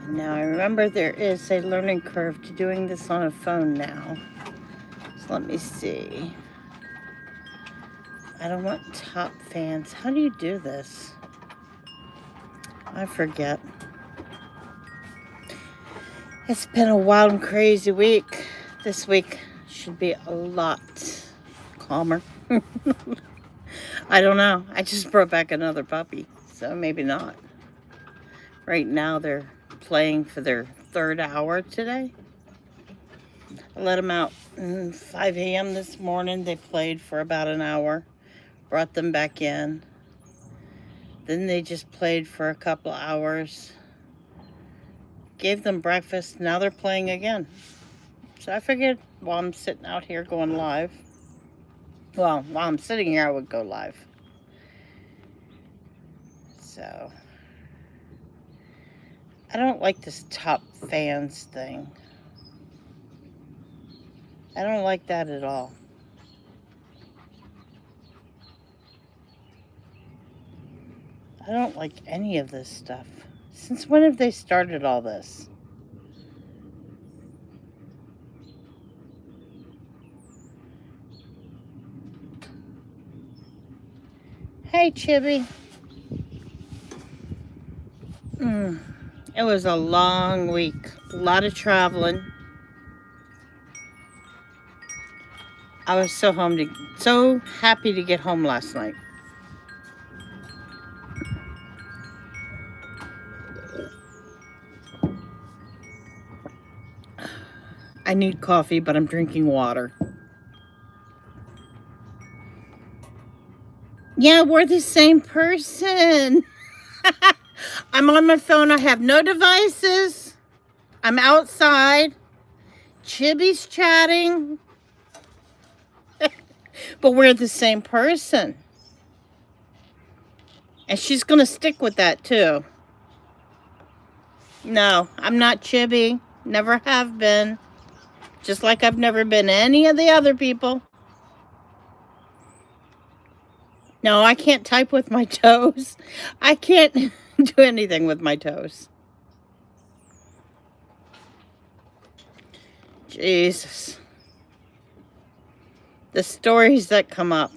Now, I remember there is a learning curve to doing this on a phone now. So let me see. I don't want top fans. How do you do this? I forget. It's been a wild and crazy week. This week should be a lot calmer. I don't know. I just brought back another puppy, so maybe not. Right now they're playing for their third hour today. I let them out at 5 a.m. this morning. They played for about an hour. Brought them back in. Then they just played for a couple of hours. Gave them breakfast. Now they're playing again. So I figured while I'm sitting out here going live, well, while I'm sitting here, I would go live. So I don't like this top fans thing. I don't like that at all. I don't like any of this stuff. Since when have they started all this? Hey, Chibi. It was a long week. A lot of traveling. I was so happy to get home last night. I need coffee, but I'm drinking water. Yeah, we're the same person. I'm on my phone. I have no devices. I'm outside. Chibi's chatting. But we're the same person. And she's going to stick with that, too. No, I'm not Chibi. Never have been. Just like I've never been any of the other people. No, I can't type with my toes. I can't do anything with my toes. Jesus. The stories that come up.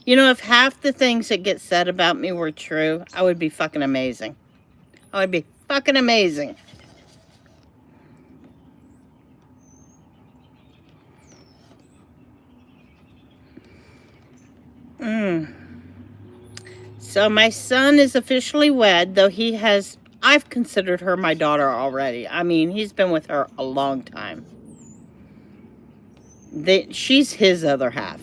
You know, if half the things that get said about me were true, I would be fucking amazing. I would be fucking amazing. So my son is officially wed, though I've considered her my daughter already. I mean, he's been with her a long time. She's his other half.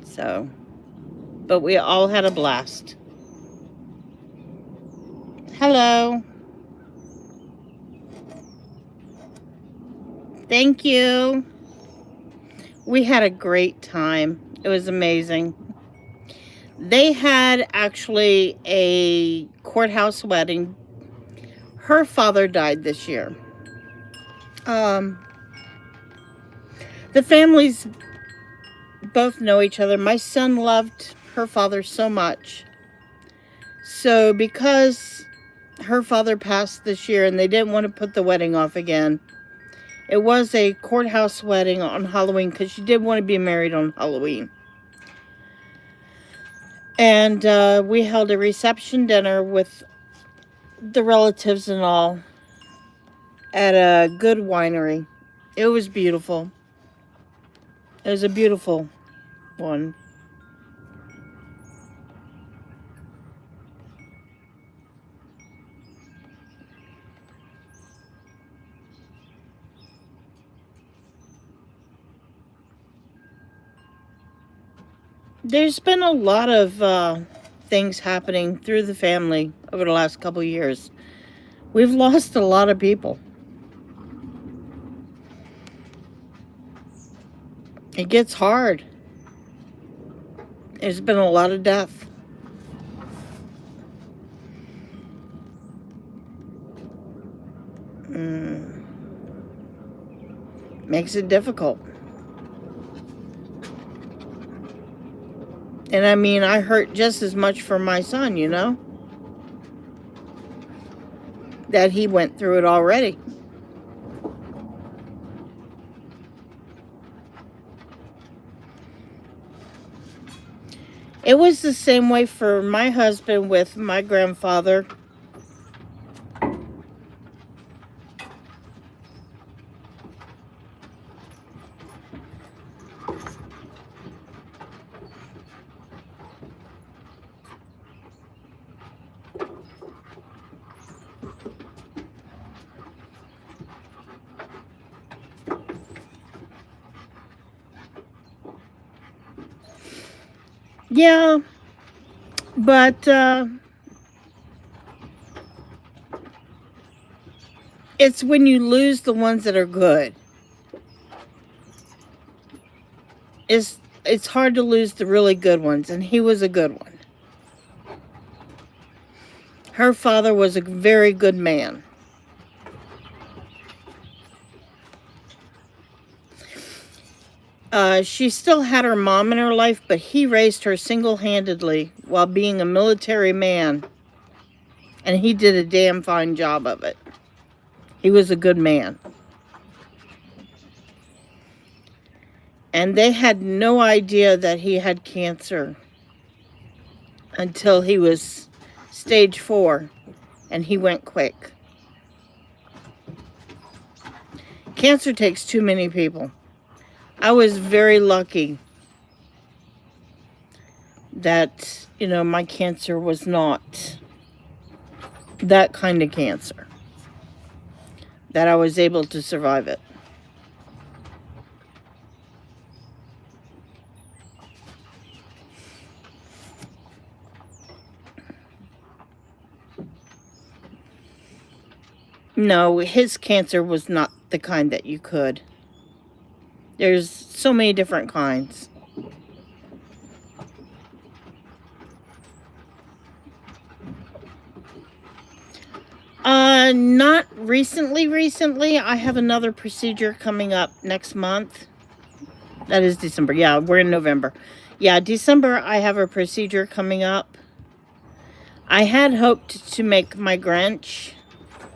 So, but we all had a blast. Hello. Thank you. We had a great time. It was amazing. They had actually a courthouse wedding. Her father died this year. The families both know each other. My son loved her father so much. So because her father passed this year and they didn't want to put the wedding off again, it was a courthouse wedding on Halloween because she did want to be married on Halloween. And we held a reception dinner with the relatives and all at a good winery. It was beautiful. It was a beautiful one. There's been a lot of things happening through the family over the last couple of years. We've lost a lot of people. It gets hard. There's been a lot of death. Makes it difficult. And I mean, I hurt just as much for my son, you know? that he went through it already. It was the same way for my husband with my grandfather. Yeah, but it's when you lose the ones that are good. It's hard to lose the really good ones, and he was a good one. Her father was a very good man. She still had her mom in her life, but he raised her single-handedly while being a military man. And he did a damn fine job of it. He was a good man. And they had no idea that he had cancer until he was stage 4, and he went quick. Cancer takes too many people. I was very lucky that, my cancer was not that kind of cancer, that I was able to survive it. No, his cancer was not the kind that you could. There's so many different kinds. Not recently. I have another procedure coming up next month. That is December. Yeah, we're in November. Yeah, December I have a procedure coming up. I had hoped to make my Grinch,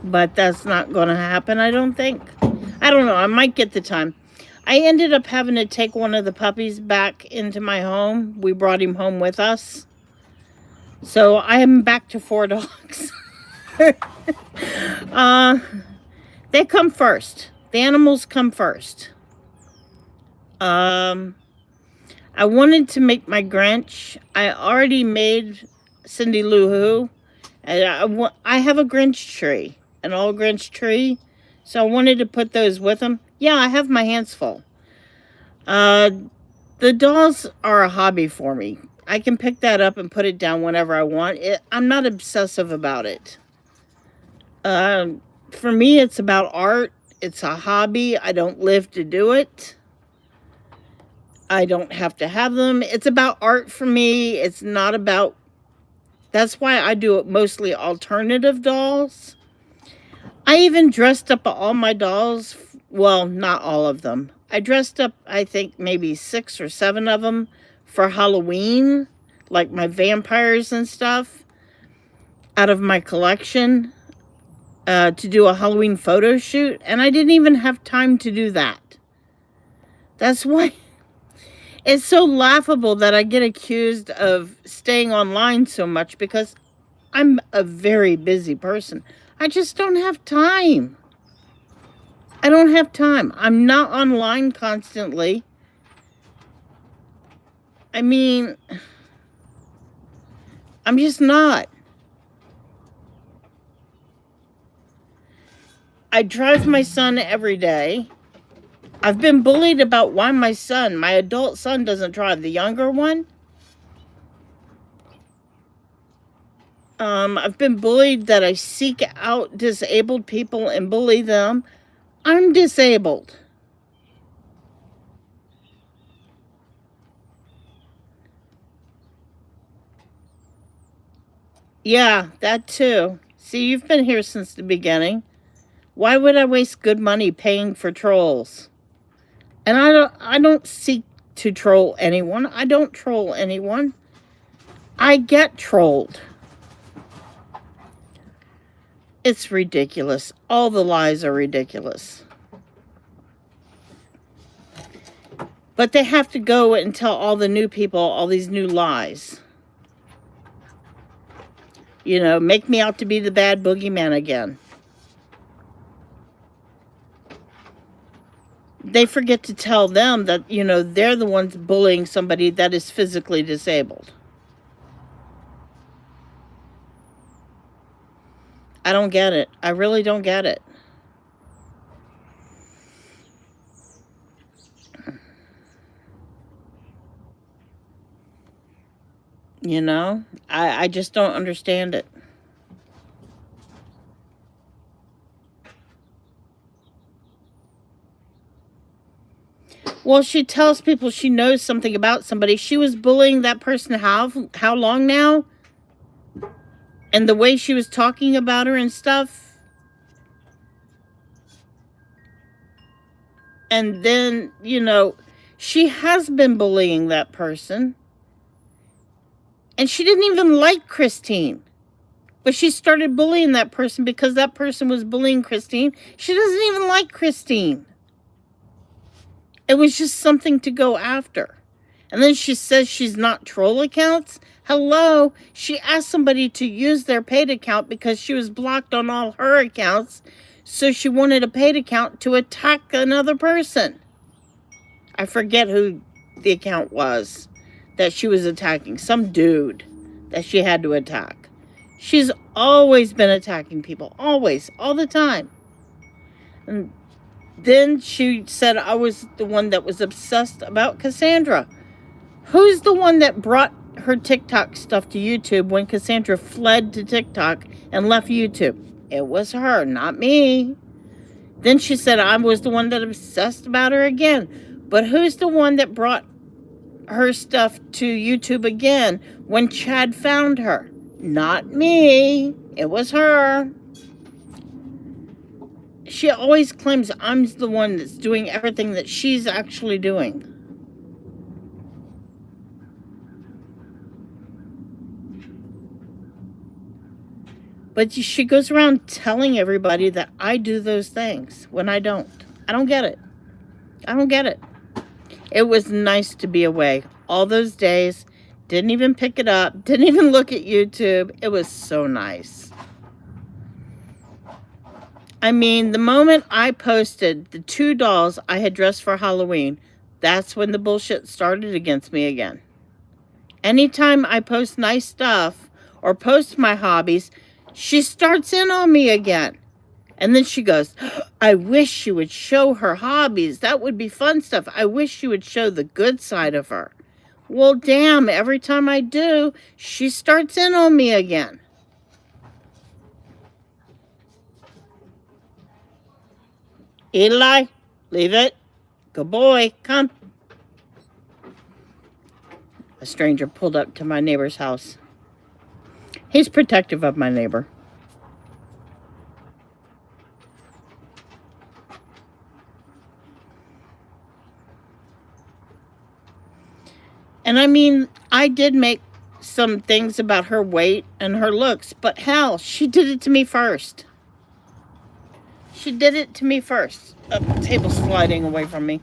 but that's not going to happen, I don't think. I don't know. I might get the time. I ended up having to take one of the puppies back into my home. We brought him home with us. So I am back to 4 dogs. They come first. The animals come first. I wanted to make my Grinch. I already made Cindy Lou Who. And I have a Grinch tree. An all Grinch tree. So I wanted to put those with them. Yeah, I have my hands full. The dolls are a hobby for me. I can pick that up and put it down whenever I want. I'm not obsessive about it. For me, it's about art. It's a hobby. I don't live to do it. I don't have to have them. It's about art for me. It's not about... That's why I do it mostly alternative dolls. I even dressed up all my dolls. Well, not all of them. I dressed up, I think, maybe 6 or 7 of them for Halloween. Like my vampires and stuff. Out of my collection. To do a Halloween photo shoot. And I didn't even have time to do that. That's why... It's so laughable that I get accused of staying online so much because I'm a very busy person. I just don't have time. I don't have time. I'm not online constantly. I mean, I'm just not. I drive my son every day. I've been bullied about why my adult son doesn't drive. The younger one. I've been bullied that I seek out disabled people and bully them. I'm disabled. Yeah, that too. See, you've been here since the beginning. Why would I waste good money paying for trolls? And I don't seek to troll anyone. I don't troll anyone. I get trolled. It's ridiculous. All the lies are ridiculous. But they have to go and tell all the new people all these new lies. You know, make me out to be the bad boogeyman again. They forget to tell them that, you know, they're the ones bullying somebody that is physically disabled. I don't get it. I really don't get it. You know, I just don't understand it. Well, she tells people she knows something about somebody. She was bullying that person how long now? And the way she was talking about her and stuff. And then, you know, she has been bullying that person. And she didn't even like Christine. But she started bullying that person because that person was bullying Christine. She doesn't even like Christine. It was just something to go after. And then she says she's not troll accounts. Hello, she asked somebody to use their paid account because she was blocked on all her accounts. So she wanted a paid account to attack another person. I forget who the account was that she was attacking. Some dude that she had to attack. She's always been attacking people. Always. All the time. And then she said I was the one that was obsessed about Cassandra. Who's the one that brought her TikTok stuff to YouTube when Cassandra fled to TikTok and left YouTube? It was her, not me. Then she said I was the one that obsessed about her again. But who's the one that brought her stuff to YouTube again when Chad found her? Not me. It was her. She always claims I'm the one that's doing everything that she's actually doing. But she goes around telling everybody that I do those things when I don't. I don't get it. I don't get it. It was nice to be away all those days. Didn't even pick it up. Didn't even look at YouTube. It was so nice. I mean, the moment I posted the 2 dolls I had dressed for Halloween, that's when the bullshit started against me again. Anytime I post nice stuff or post my hobbies, she starts in on me again. And then she goes, I wish she would show her hobbies. That would be fun stuff. I wish she would show the good side of her. Well, damn, every time I do, she starts in on me again. Eli, leave it. Good boy, come. A stranger pulled up to my neighbor's house. He's protective of my neighbor. And I mean, I did make some things about her weight and her looks, but hell, she did it to me first. She did it to me first. Oh, the table's sliding away from me.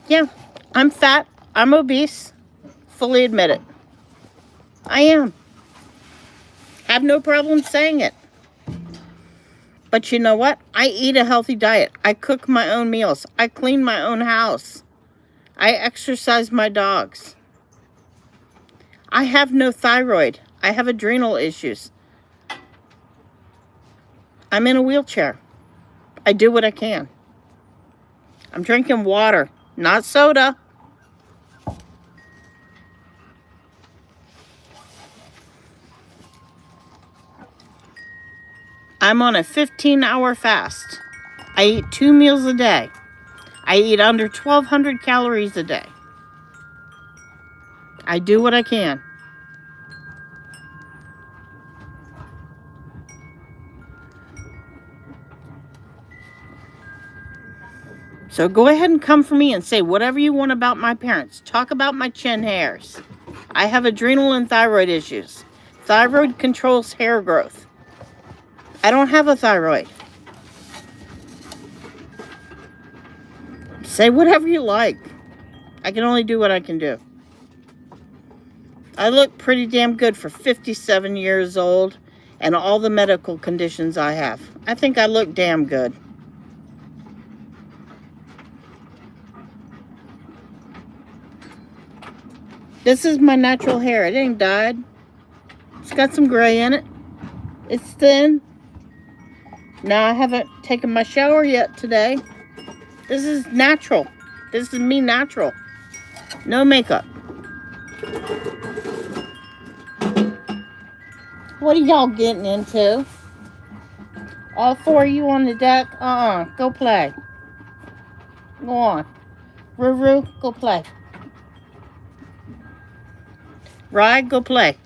Yeah, I'm fat. I'm obese. Fully admit it. I am. Have no problem saying it. But you know what? I eat a healthy diet. I cook my own meals. I clean my own house. I exercise my dogs. I have no thyroid. I have adrenal issues. I'm in a wheelchair. I do what I can. I'm drinking water, not soda. I'm on a 15-hour fast. I eat 2 meals a day. I eat under 1,200 calories a day. I do what I can. So go ahead and come for me and say whatever you want about my parents. Talk about my chin hairs. I have adrenal and thyroid issues. Thyroid controls hair growth. I don't have a thyroid. Say whatever you like. I can only do what I can do. I look pretty damn good for 57 years old and all the medical conditions I have. I think I look damn good. This is my natural hair. It ain't dyed. It's got some gray in it. It's thin. Now, I haven't taken my shower yet today. This is natural. This is me natural. No makeup. What are y'all getting into? All four of you on the deck? Go play. Go on. Ruru, go play. Ride, go play.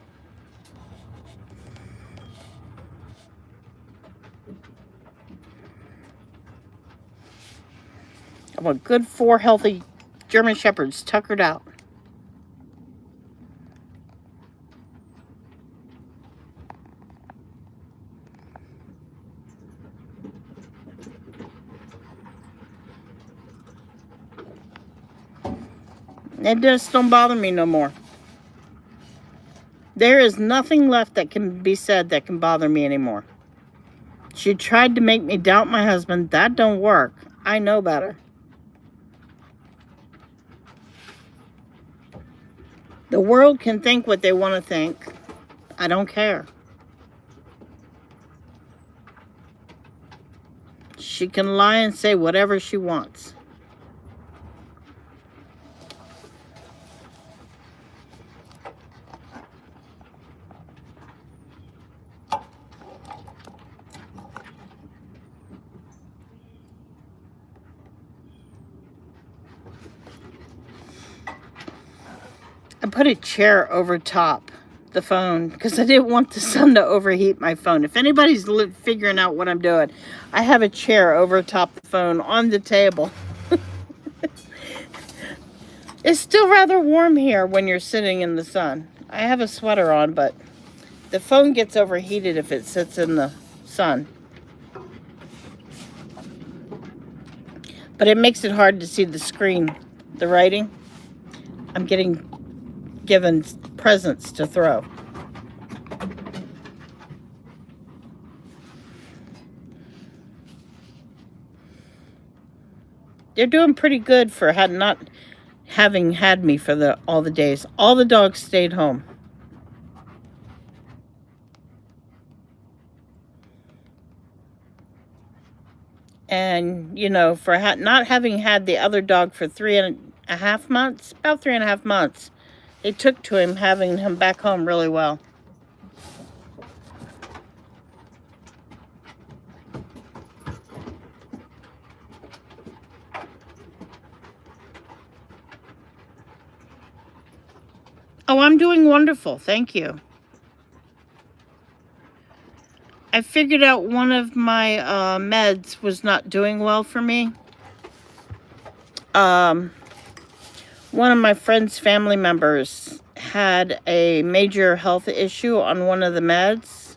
I want good 4 healthy German Shepherds tuckered out. It just don't bother me no more. There is nothing left that can be said that can bother me anymore. She tried to make me doubt my husband. That don't work. I know better. The world can think what they want to think. I don't care. She can lie and say whatever she wants. I put a chair over top the phone because I didn't want the sun to overheat my phone. If anybody's figuring out what I'm doing, I have a chair over top the phone on the table. It's still rather warm here when you're sitting in the sun. I have a sweater on, but the phone gets overheated if it sits in the sun. But it makes it hard to see the screen, the writing. I'm getting given presents to throw. They're doing pretty good for not having had me for all the days. All the dogs stayed home. And, you know, for not having had the other dog for 3.5 months, about 3.5 months, they took to him, having him back home really well. Oh, I'm doing wonderful. Thank you. I figured out one of my meds was not doing well for me. One of my friend's family members had a major health issue on one of the meds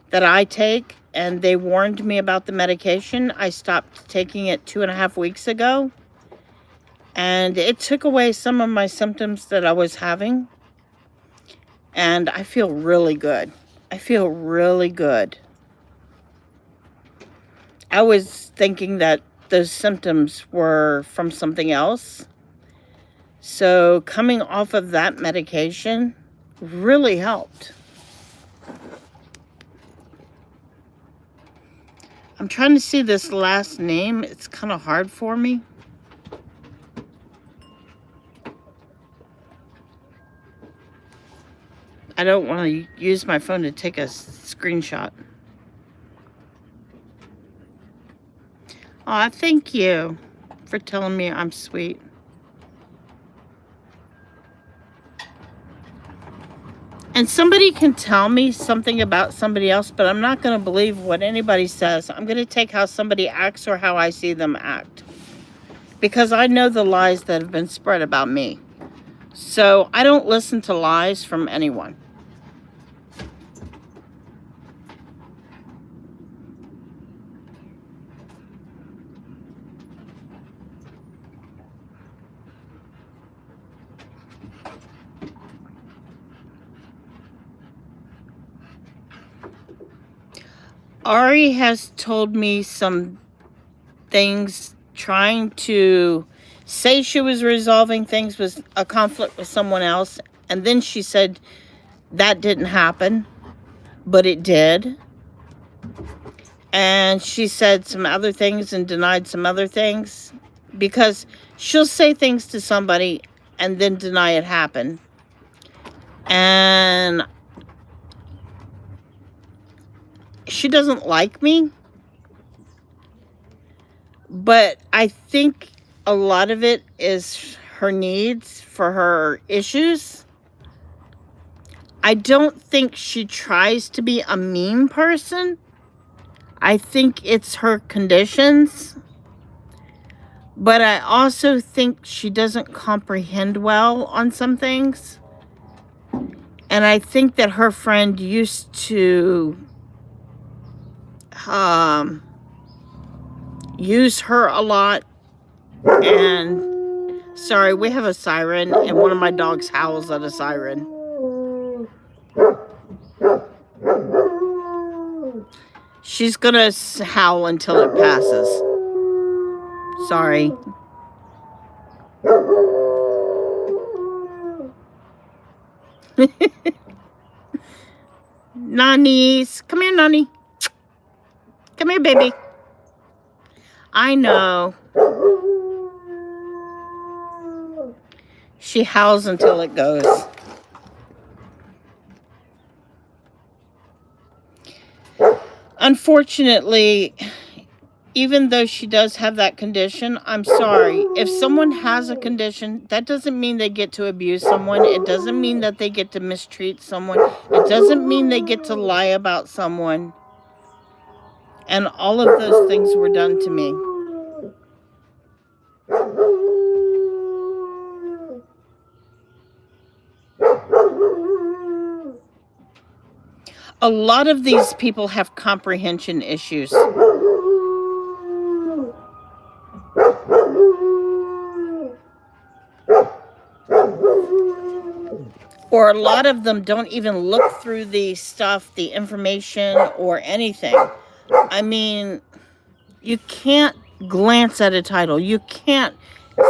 that I take, and they warned me about the medication. I stopped taking it 2.5 weeks ago, and it took away some of my symptoms that I was having, and I feel really good. I feel really good. I was thinking that those symptoms were from something else. So coming off of that medication really helped. I'm trying to see this last name. It's kind of hard for me. I don't want to use my phone to take a screenshot. Aw, thank you for telling me I'm sweet. And somebody can tell me something about somebody else, but I'm not going to believe what anybody says. I'm going to take how somebody acts or how I see them act. Because I know the lies that have been spread about me. So I don't listen to lies from anyone. Ari has told me some things trying to say she was resolving things with a conflict with someone else, and then she said that didn't happen, but it did. And she said some other things and denied some other things, because she'll say things to somebody and then deny it happened. And she doesn't like me, but I think a lot of it is her needs for her issues. I don't think she tries to be a mean person. I think it's her conditions. But I also think she doesn't comprehend well on some things. And I think that her friend used to use her a lot. And sorry, we have a siren, and one of my dogs howls at a siren. She's gonna howl until it passes. Sorry. Nannies. Come here, Nanny. Come here, baby. I know. She howls until it goes. Unfortunately, even though she does have that condition, I'm sorry. If someone has a condition, that doesn't mean they get to abuse someone. It doesn't mean that they get to mistreat someone. It doesn't mean they get to lie about someone. And all of those things were done to me. A lot of these people have comprehension issues. Or a lot of them don't even look through the stuff, the information, or anything. I mean, you can't glance at a title. You can't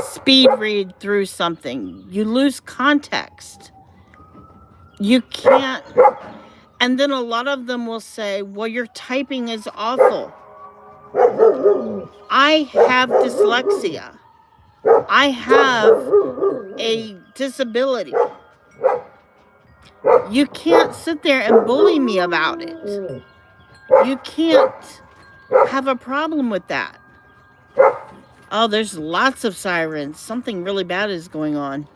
speed read through something. You lose context. You can't. And then a lot of them will say, well, your typing is awful. I have dyslexia. I have a disability. You can't sit there and bully me about it. You can't have a problem with that. Oh, there's lots of sirens. Something really bad is going on.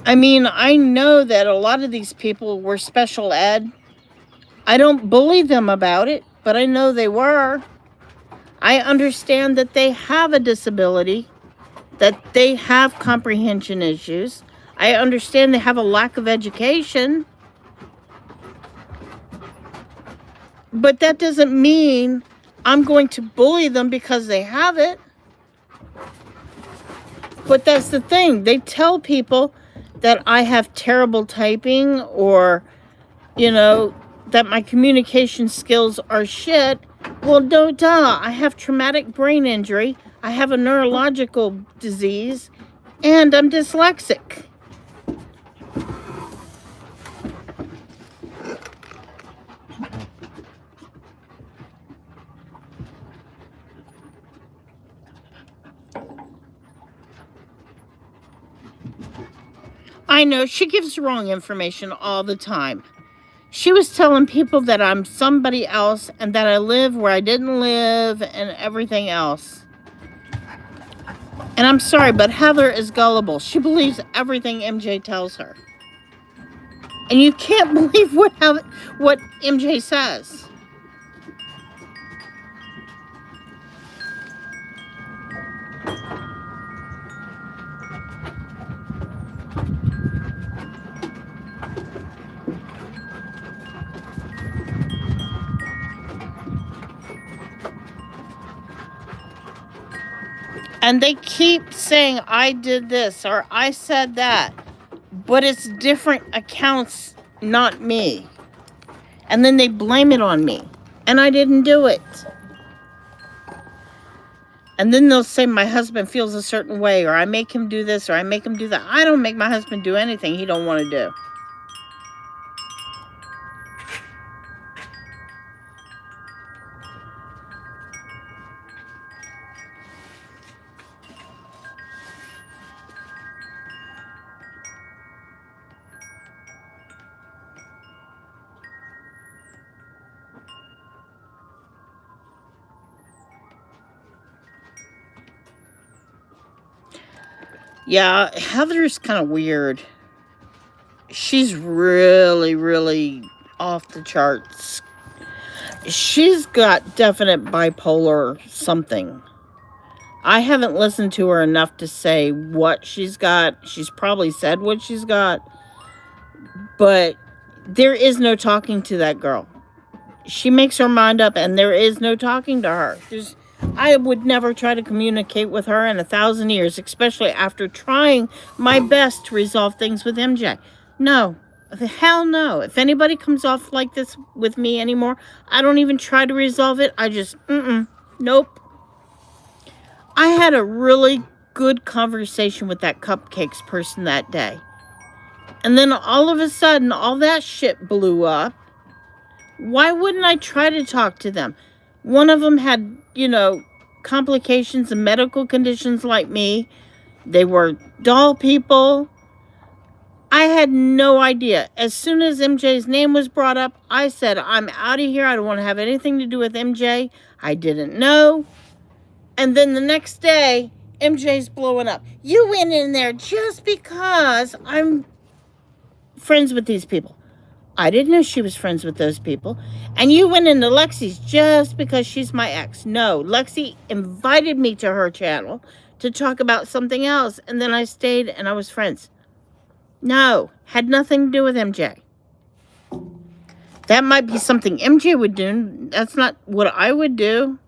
I mean, I know that a lot of these people were special ed. I don't bully them about it, but I know they were. I understand that they have a disability, that they have comprehension issues. I understand they have a lack of education. But that doesn't mean I'm going to bully them because they have it. But that's the thing. They tell people that I have terrible typing, or, that my communication skills are shit. Well, duh. I have traumatic brain injury. I have a neurological disease, and I'm dyslexic. I know, she gives wrong information all the time. She was telling people that I'm somebody else and that I live where I didn't live and everything else. And I'm sorry, but Heather is gullible. She believes everything MJ tells her. And you can't believe what MJ says. And they keep saying, I did this or I said that. but it's different accounts, not me. And then they blame it on me. And I didn't do it. And then they'll say my husband feels a certain way, or I make him do this, or I make him do that. I don't make my husband do anything he don't want to do. Yeah, Heather's kind of weird. She's really, really off the charts. She's got definite bipolar something. I haven't listened to her enough to say what she's got. She's probably said what she's got. But there is no talking to that girl. She makes her mind up and there is no talking to her. I would never try to communicate with her in 1,000 years, especially after trying my best to resolve things with MJ. No. The hell no. If anybody comes off like this with me anymore, I don't even try to resolve it. I just, nope. I had a really good conversation with that cupcakes person that day. And then all of a sudden, all that shit blew up. Why wouldn't I try to talk to them? One of them had, complications and medical conditions like me. They were doll people. I had no idea. As soon as MJ's name was brought up, I said, I'm out of here. I don't want to have anything to do with MJ. I didn't know. And then the next day, MJ's blowing up. You went in there just because I'm friends with these people. I didn't know she was friends with those people. And you went into Lexi's just because she's my ex. No, Lexi invited me to her channel to talk about something else. And then I stayed and I was friends. No, had nothing to do with MJ. That might be something MJ would do. That's not what I would do.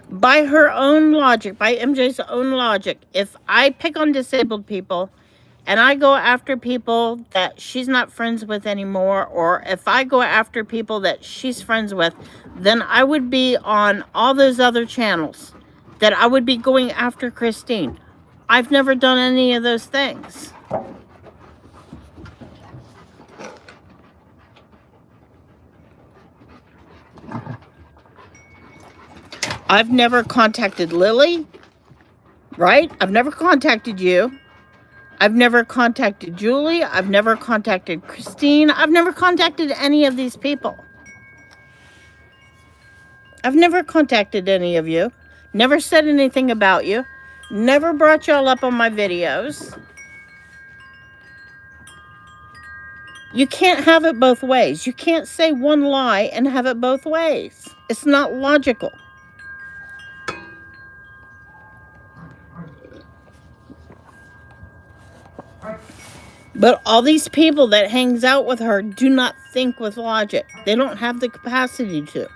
By her own logic, by MJ's own logic, if I pick on disabled people and I go after people that she's not friends with anymore, or if I go after people that she's friends with, then I would be on all those other channels, that I would be going after Christine. I've never done any of those things. I've never contacted Lily, right? I've never contacted you. I've never contacted Julie. I've never contacted Christine. I've never contacted any of these people. I've never contacted any of you. Never said anything about you. Never brought y'all up on my videos. You can't have it both ways. You can't say one lie and have it both ways. It's not logical. But all these people that hangs out with her do not think with logic. They don't have the capacity to.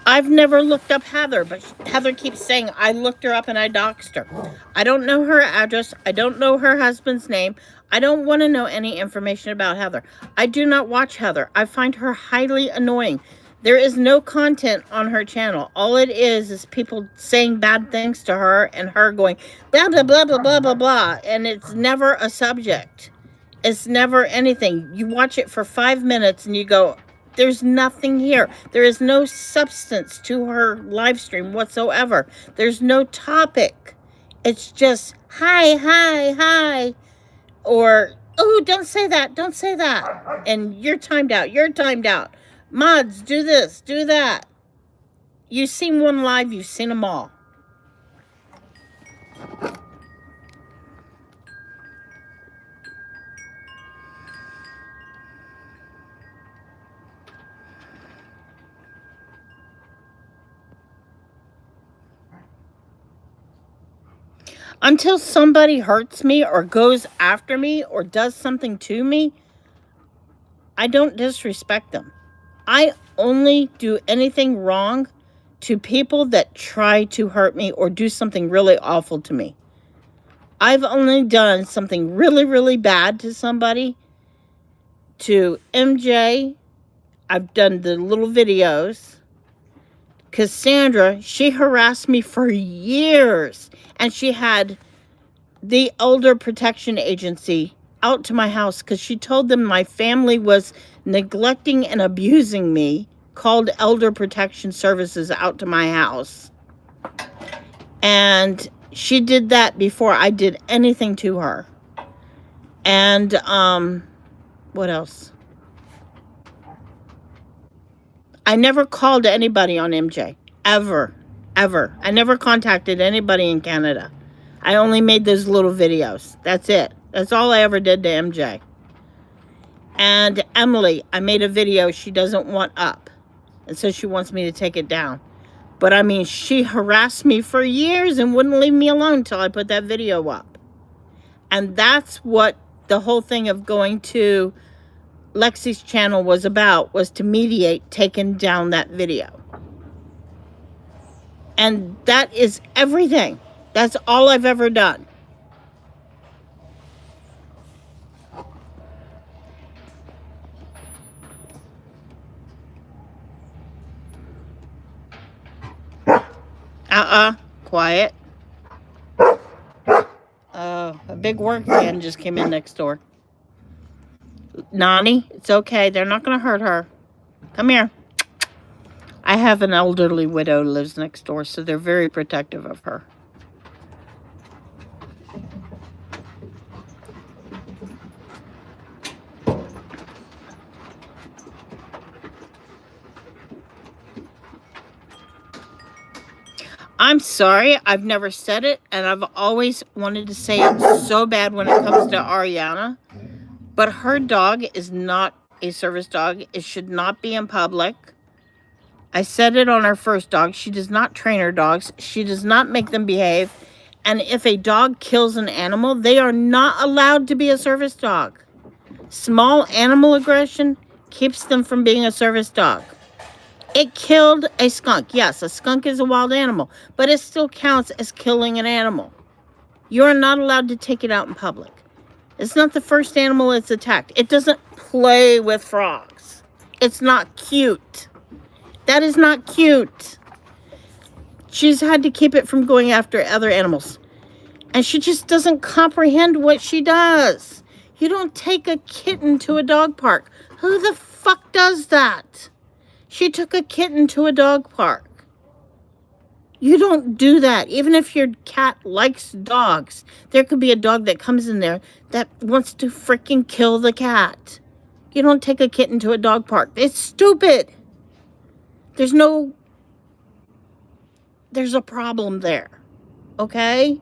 I've never looked up Heather, but Heather keeps saying I looked her up and I doxed her. I don't know her address. I don't know her husband's name. I don't want to know any information about Heather. I do not watch Heather. I find her highly annoying. There is no content on her channel. All it is people saying bad things to her and her going blah, blah, blah, blah, blah, blah, blah. And it's never a subject. It's never anything. You watch it for 5 minutes and you go, there's nothing here. There is no substance to her live stream whatsoever. There's no topic. It's just, hi, hi, hi. Or, oh, don't say that. Don't say that. And you're timed out. You're timed out. Mods, do this, do that. You've seen one live, you've seen them all. Until somebody hurts me or goes after me or does something to me, I don't disrespect them. I only do anything wrong to people that try to hurt me or do something really awful to me. I've only done something really, really bad to somebody. To MJ, I've done the little videos. Cassandra, she harassed me for years. And she had the Elder Protection Agency out to my house because she told them my family was neglecting and abusing me, called Elder Protection Services out to my house. And she did that before I did anything to her. And, what else? I never called anybody on MJ. Ever. Ever. I never contacted anybody in Canada. I only made those little videos. That's it. That's all I ever did to MJ. And Emily, I made a video she doesn't want up. And so she wants me to take it down. But I mean, she harassed me for years and wouldn't leave me alone until I put that video up. And that's what the whole thing of going to Lexi's channel was about, was to mediate taking down that video. And that is everything. That's all I've ever done. Quiet. A big work van just came in next door. Nani, it's okay. They're not going to hurt her. Come here. I have an elderly widow who lives next door, so they're very protective of her. I'm sorry, I've never said it, and I've always wanted to say it so bad when it comes to Ariana. But her dog is not a service dog. It should not be in public. I said it on our first dog. She does not train her dogs. She does not make them behave. And if a dog kills an animal, they are not allowed to be a service dog. Small animal aggression keeps them from being a service dog. It killed a skunk. Yes, a skunk is a wild animal, but it still counts as killing an animal. You are not allowed to take it out in public. It's not the first animal it's attacked. It doesn't play with frogs. It's not cute. That is not cute. She's had to keep it from going after other animals. And she just doesn't comprehend what she does. You don't take a kitten to a dog park. Who the fuck does that? She took a kitten to a dog park. You don't do that. Even if your cat likes dogs, there could be a dog that comes in there that wants to freaking kill the cat. You don't take a kitten to a dog park. It's stupid. There's a problem there. Okay?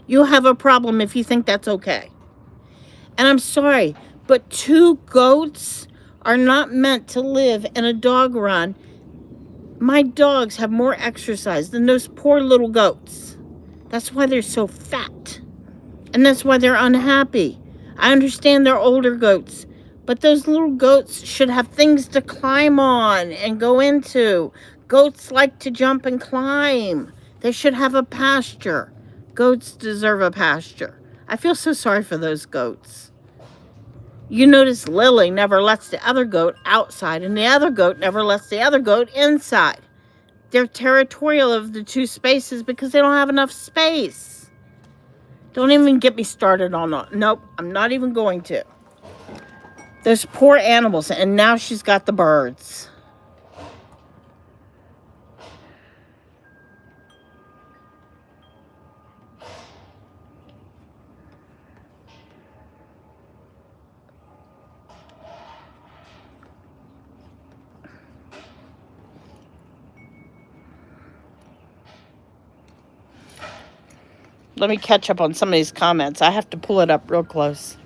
You have a problem if you think that's okay. And I'm sorry, but 2 goats are not meant to live in a dog run. My dogs have more exercise than those poor little goats. That's why they're so fat. And that's why they're unhappy. I understand they're older goats, but those little goats should have things to climb on and go into. Goats like to jump and climb. They should have a pasture. Goats deserve a pasture. I feel so sorry for those goats. You notice Lily never lets the other goat outside, and the other goat never lets the other goat inside. They're territorial of the 2 spaces because they don't have enough space. Don't even get me started on that. Nope, I'm not even going to. Those poor animals, and now she's got the birds. Let me catch up on some of these comments. I have to pull it up real close.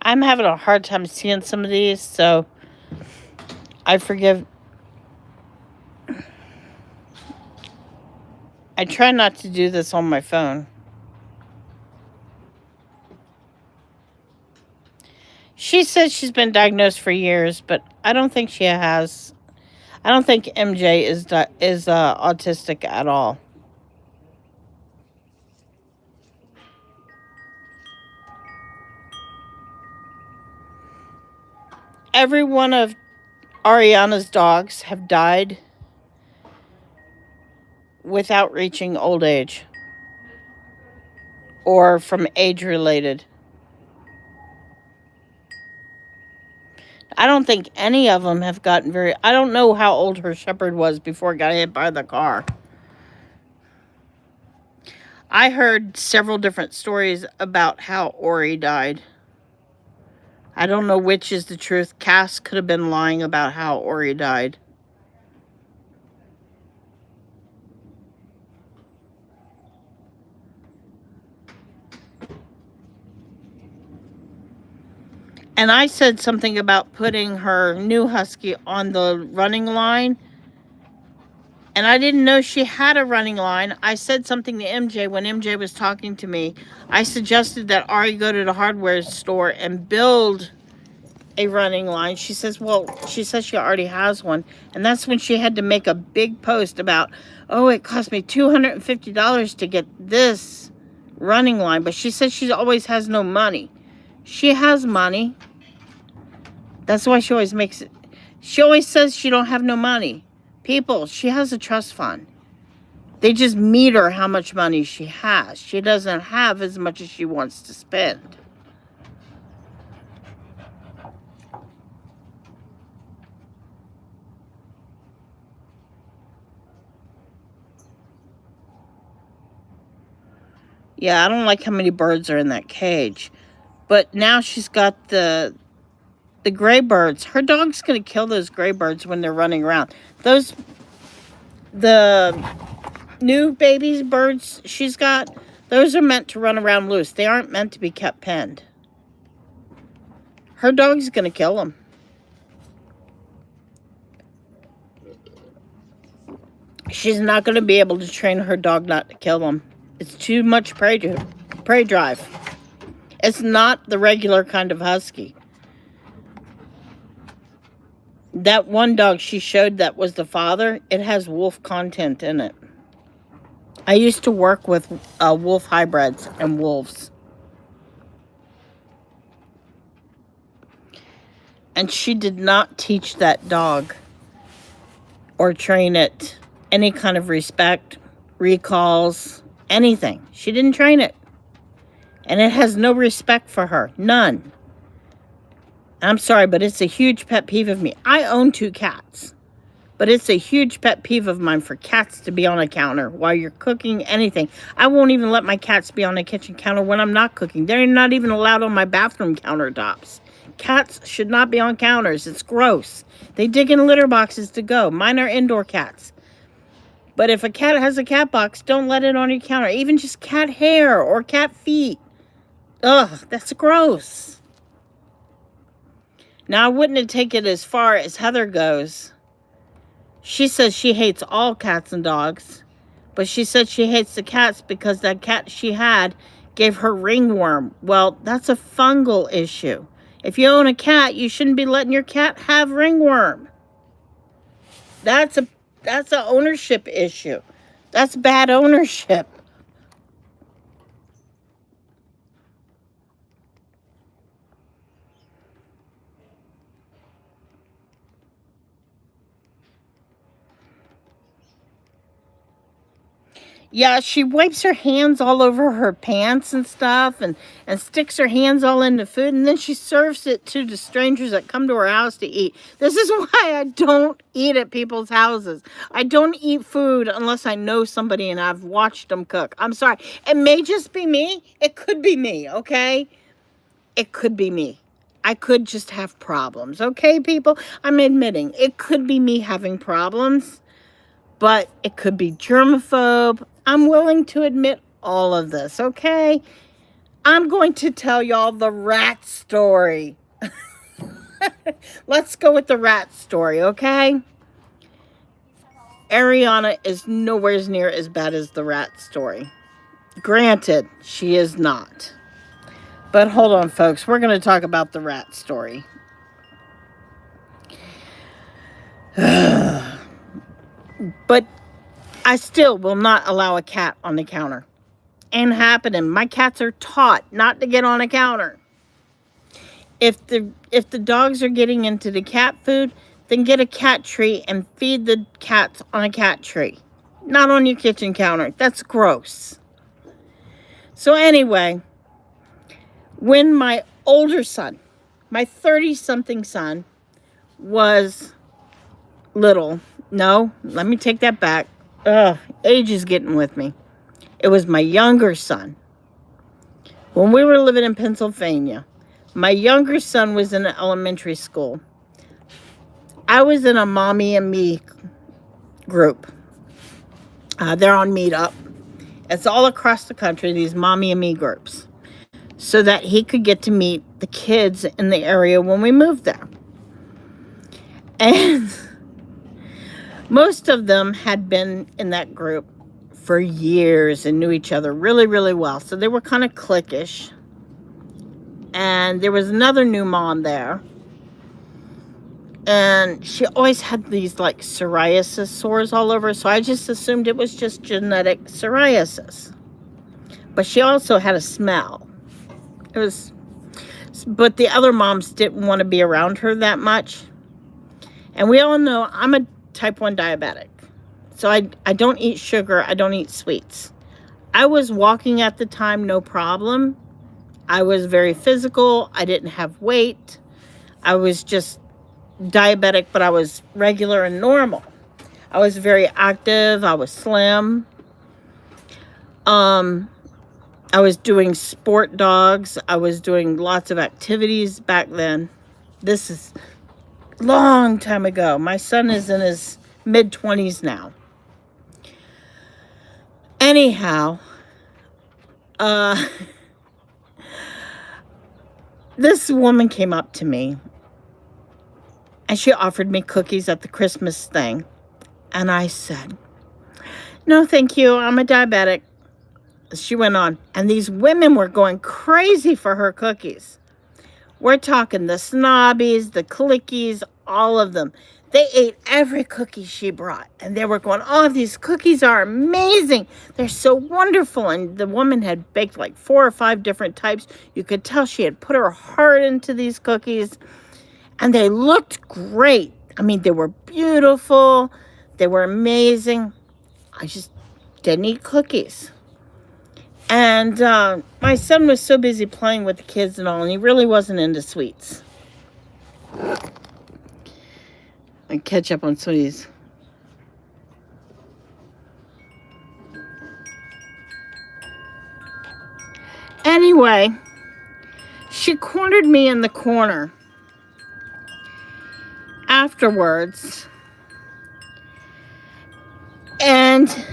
I'm having a hard time seeing some of these, so I forgive. I try not to do this on my phone. She says she's been diagnosed for years, but I don't think she has. I don't think MJ is autistic at all. Every one of Ariana's dogs have died without reaching old age or from age related. I don't think any of them have gotten very... I don't know how old her shepherd was before it got hit by the car. I heard several different stories about how Ori died. I don't know which is the truth. Cass could have been lying about how Ori died. And I said something about putting her new husky on the running line. And I didn't know she had a running line. I said something to MJ when MJ was talking to me. I suggested that Ari go to the hardware store and build a running line. She says, well, she says she already has one. And that's when she had to make a big post about, oh, it cost me $250 to get this running line. But she says she always has no money. She has money. That's why she always makes it. She always says she don't have no money. People, she has a trust fund. They just meter how much money she has. She doesn't have as much as she wants to spend. Yeah, I don't like how many birds are in that cage. But now she's got the gray birds. Her dog's going to kill those gray birds when they're running around. The new babies birds she's got, those are meant to run around loose. They aren't meant to be kept penned. Her dog's going to kill them. She's not going to be able to train her dog not to kill them. It's too much prey drive. It's not the regular kind of husky. That one dog she showed that was the father, it has wolf content in it. I used to work with wolf hybrids and wolves. And she did not teach that dog or train it any kind of respect, recalls, anything. She didn't train it. And it has no respect for her. None. I'm sorry, but it's a huge pet peeve of me. I own 2 cats. But it's a huge pet peeve of mine for cats to be on a counter while you're cooking anything. I won't even let my cats be on a kitchen counter when I'm not cooking. They're not even allowed on my bathroom countertops. Cats should not be on counters. It's gross. They dig in litter boxes to go. Mine are indoor cats. But if a cat has a cat box, don't let it on your counter. Even just cat hair or cat feet. Ugh, that's gross. Now, I wouldn't take it as far as Heather goes. She says she hates all cats and dogs. But she said she hates the cats because that cat she had gave her ringworm. Well, that's a fungal issue. If you own a cat, you shouldn't be letting your cat have ringworm. That's an ownership issue. That's bad ownership. Yeah, she wipes her hands all over her pants and stuff and sticks her hands all into food, and then she serves it to the strangers that come to her house to eat. This is why I don't eat at people's houses. I don't eat food unless I know somebody and I've watched them cook. I'm sorry. It may just be me. It could be me, okay? It could be me. I could just have problems, okay, people? I'm admitting it could be me having problems, but it could be germaphobe. I'm willing to admit all of this, okay? I'm going to tell y'all the rat story. Let's go with the rat story, okay? Ariana is nowhere near as bad as the rat story. Granted, she is not. But hold on, folks. We're going to talk about the rat story. But I still will not allow a cat on the counter. Ain't happening. My cats are taught not to get on a counter. If the dogs are getting into the cat food, then get a cat tree and feed the cats on a cat tree. Not on your kitchen counter. That's gross. So anyway, when my older son, my 30-something son, was little. No, let me take that back. Age is getting with me. It was my younger son. When we were living in Pennsylvania, my younger son was in elementary school. I was in a Mommy and Me group. They're on Meetup. It's all across the country, these Mommy and Me groups, so that he could get to meet the kids in the area when we moved there. And most of them had been in that group for years and knew each other really, really well. So they were kind of cliquish. And there was another new mom there. And she always had these like psoriasis sores all over. So I just assumed it was just genetic psoriasis. But she also had a smell. But the other moms didn't want to be around her that much. And we all know I'm a type 1 diabetic. So I don't eat sugar. I don't eat sweets. I was walking at the time, no problem. I was very physical. I didn't have weight. I was just diabetic, but I was regular and normal. I was very active. I was slim. I was doing sport dogs. I was doing lots of activities back then. This is a long time ago. My son is in his mid-20s now. Anyhow, this woman came up to me and she offered me cookies at the Christmas thing. And I said, no, thank you. I'm a diabetic. She went on, and these women were going crazy for her cookies. We're talking the snobbies, the clickies, all of them. They ate every cookie she brought, and they were going, oh, these cookies are amazing. They're so wonderful. And the woman had baked like 4 or 5 different types. You could tell she had put her heart into these cookies, and they looked great. I mean, they were beautiful. They were amazing. I just didn't eat cookies. And my son was so busy playing with the kids and all, and he really wasn't into sweets. I catch up on some of these. Anyway, she cornered me in the corner afterwards. And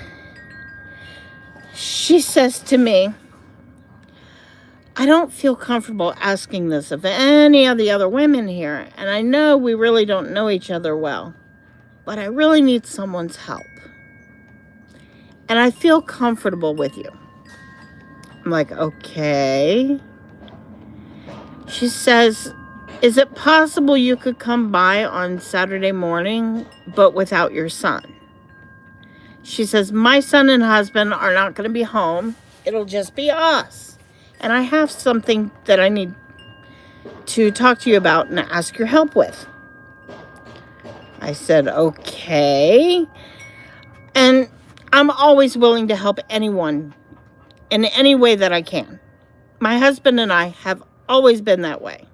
she says to me, I don't feel comfortable asking this of any of the other women here. And I know we really don't know each other well, but I really need someone's help. And I feel comfortable with you. I'm like, okay. She says, is it possible you could come by on Saturday morning, but without your son? She says, my son and husband are not going to be home. It'll just be us. And I have something that I need to talk to you about and ask your help with. I said, okay. And I'm always willing to help anyone in any way that I can. My husband and I have always been that way.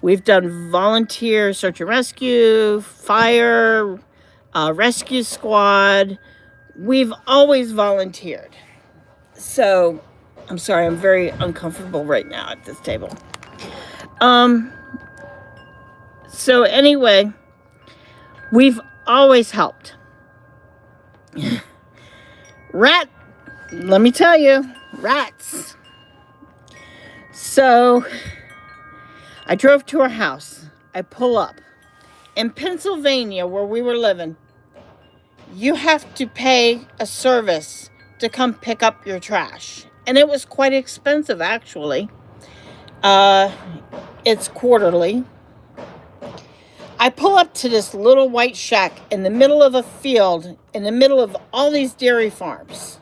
We've done volunteer search and rescue, fire, rescue squad. We've always volunteered. So, I'm sorry, I'm very uncomfortable right now at this table. So anyway, we've always helped. Let me tell you, rats. So, I drove to our house. I pull up. In Pennsylvania, where we were living, you have to pay a service to come pick up your trash. And it was quite expensive, actually. It's quarterly. I pull up to this little white shack in the middle of a field, in the middle of all these dairy farms.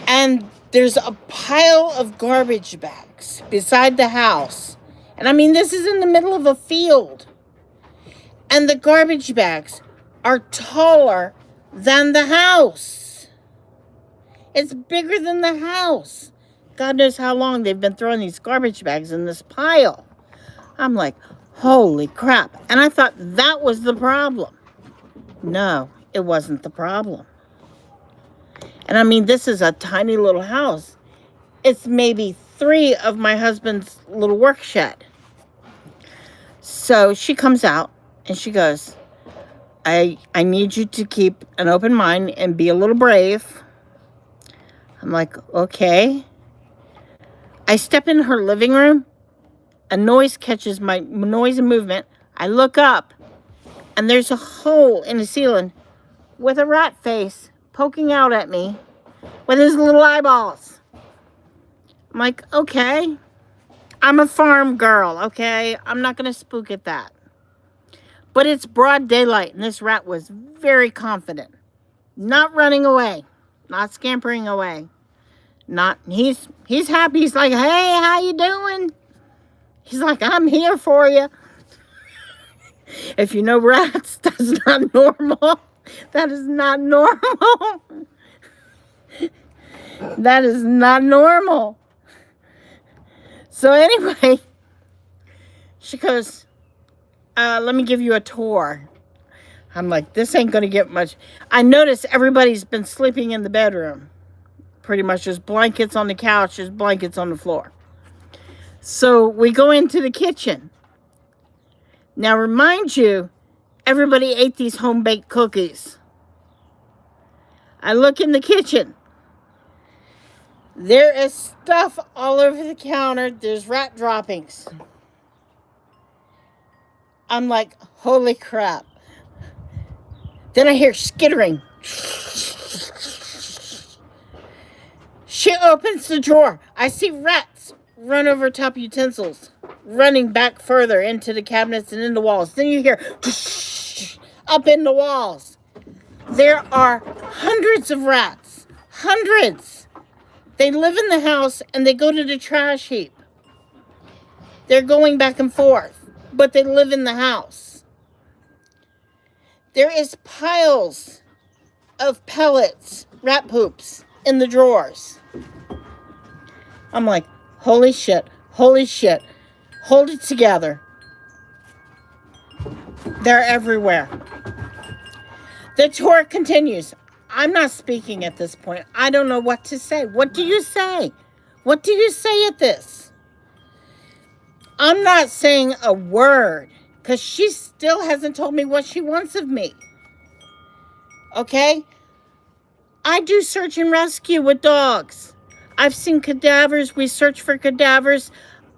And there's a pile of garbage bags beside the house. And I mean, this is in the middle of a field. And the garbage bags are taller than the house. It's bigger than the house. God knows how long they've been throwing these garbage bags in this pile. I'm like, holy crap. And I thought that was the problem. No, it wasn't the problem. And I mean, this is a tiny little house. It's maybe 3 of my husband's little work shed. So she comes out and she goes, I need you to keep an open mind and be a little brave. I'm like, okay. I step in her living room. A noise catches my noise and movement. I look up and there's a hole in the ceiling with a rat face poking out at me with his little eyeballs. I'm like, okay. I'm a farm girl, okay? I'm not going to spook at that. But it's broad daylight, and this rat was very confident. Not running away. Not scampering away. He's happy. He's like, hey, how you doing? He's like, I'm here for you. If you know rats, that's not normal. That is not normal. That is not normal. So anyway, she goes, let me give you a tour. I'm like, this ain't going to get much. I notice everybody's been sleeping in the bedroom. Pretty much there's blankets on the couch, there's blankets on the floor. So we go into the kitchen. Now remind you, everybody ate these home-baked cookies. I look in the kitchen. There is stuff all over the counter. There's rat droppings. I'm like, holy crap. Then I hear skittering. She opens the drawer. I see rats run over top utensils, running back further into the cabinets and in the walls. Then you hear up in the walls. There are hundreds of rats. Hundreds. They live in the house and they go to the trash heap. They're going back and forth, but they live in the house. There is piles of pellets, rat poops, in the drawers. I'm like, holy shit, holy shit. Hold it together. They're everywhere. The tour continues. I'm not speaking at this point. I don't know what to say. What do you say? What do you say at this? I'm not saying a word because she still hasn't told me what she wants of me. Okay? I do search and rescue with dogs. I've seen cadavers. We search for cadavers.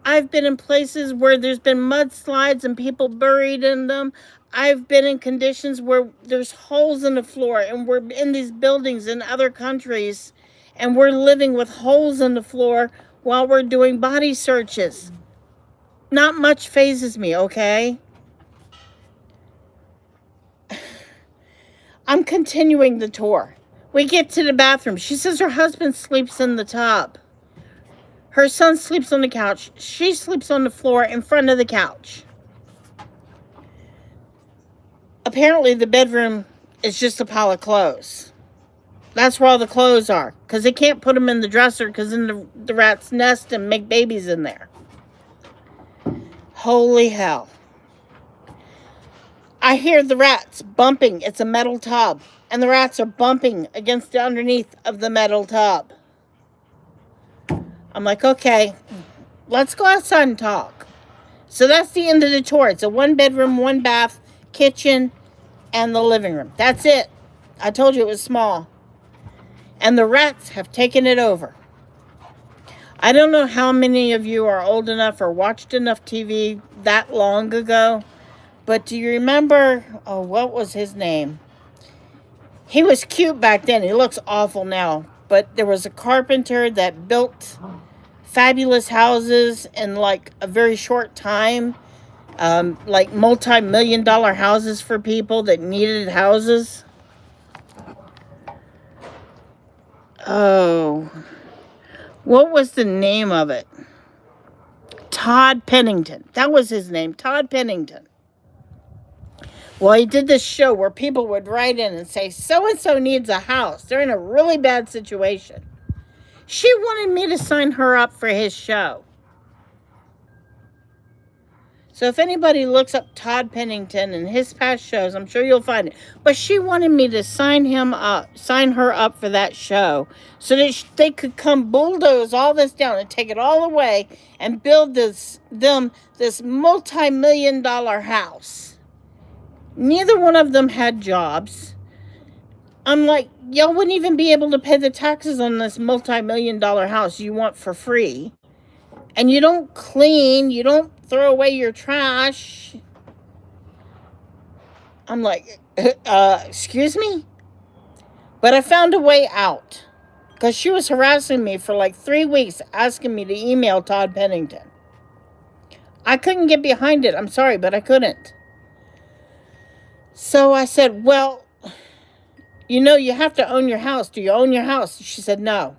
I've been in places where there's been mudslides and people buried in them. I've been in conditions where there's holes in the floor and we're in these buildings in other countries and we're living with holes in the floor while we're doing body searches. Not much phases me, okay? I'm continuing the tour. We get to the bathroom. She says her husband sleeps in the tub. Her son sleeps on the couch. She sleeps on the floor in front of the couch. Apparently the bedroom It's just a pile of clothes. That's where all the clothes are. Because they can't put them in the dresser because then the rats nest and make babies in there. Holy hell. I hear the rats bumping. It's a metal tub. And the rats are bumping against the underneath of the metal tub. I'm like, okay, let's go outside and talk. So that's the end of the tour. It's a 1-bedroom, 1-bath, kitchen, and the living room. That's it. I told you it was small. And the rats have taken it over. I don't know how many of you are old enough or watched enough TV that long ago, but do you remember, what was his name? He was cute back then. He looks awful now. But there was a carpenter that built fabulous houses in like a very short time. Like multi-million-dollar houses for people that needed houses. Oh, what was the name of it? Todd Pennington. That was his name, Todd Pennington. Well, he did this show where people would write in and say, so-and-so needs a house. They're in a really bad situation. She wanted me to sign her up for his show. So if anybody looks up Todd Pennington and his past shows, I'm sure you'll find it. But she wanted me to sign her up for that show so that they could come bulldoze all this down and take it all away and build this multi-million-dollar house. Neither one of them had jobs. I'm like, y'all wouldn't even be able to pay the taxes on this multi-million-dollar house you want for free. And you don't clean, you don't throw away your trash. I'm like, excuse me? But I found a way out. Because she was harassing me for like 3 weeks, asking me to email Todd Pennington. I couldn't get behind it. I'm sorry, but I couldn't. So I said, well, you have to own your house. Do you own your house? She said, no.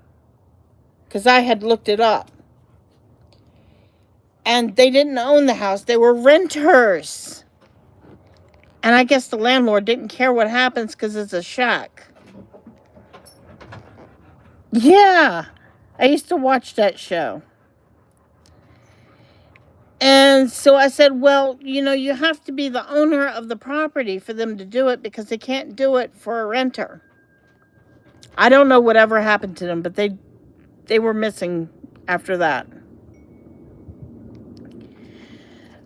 Because I had looked it up. And they didn't own the house. They were renters. And I guess the landlord didn't care what happens because it's a shack. Yeah. I used to watch that show. And so I said, well, you have to be the owner of the property for them to do it because they can't do it for a renter. I don't know whatever happened to them, but they were missing after that.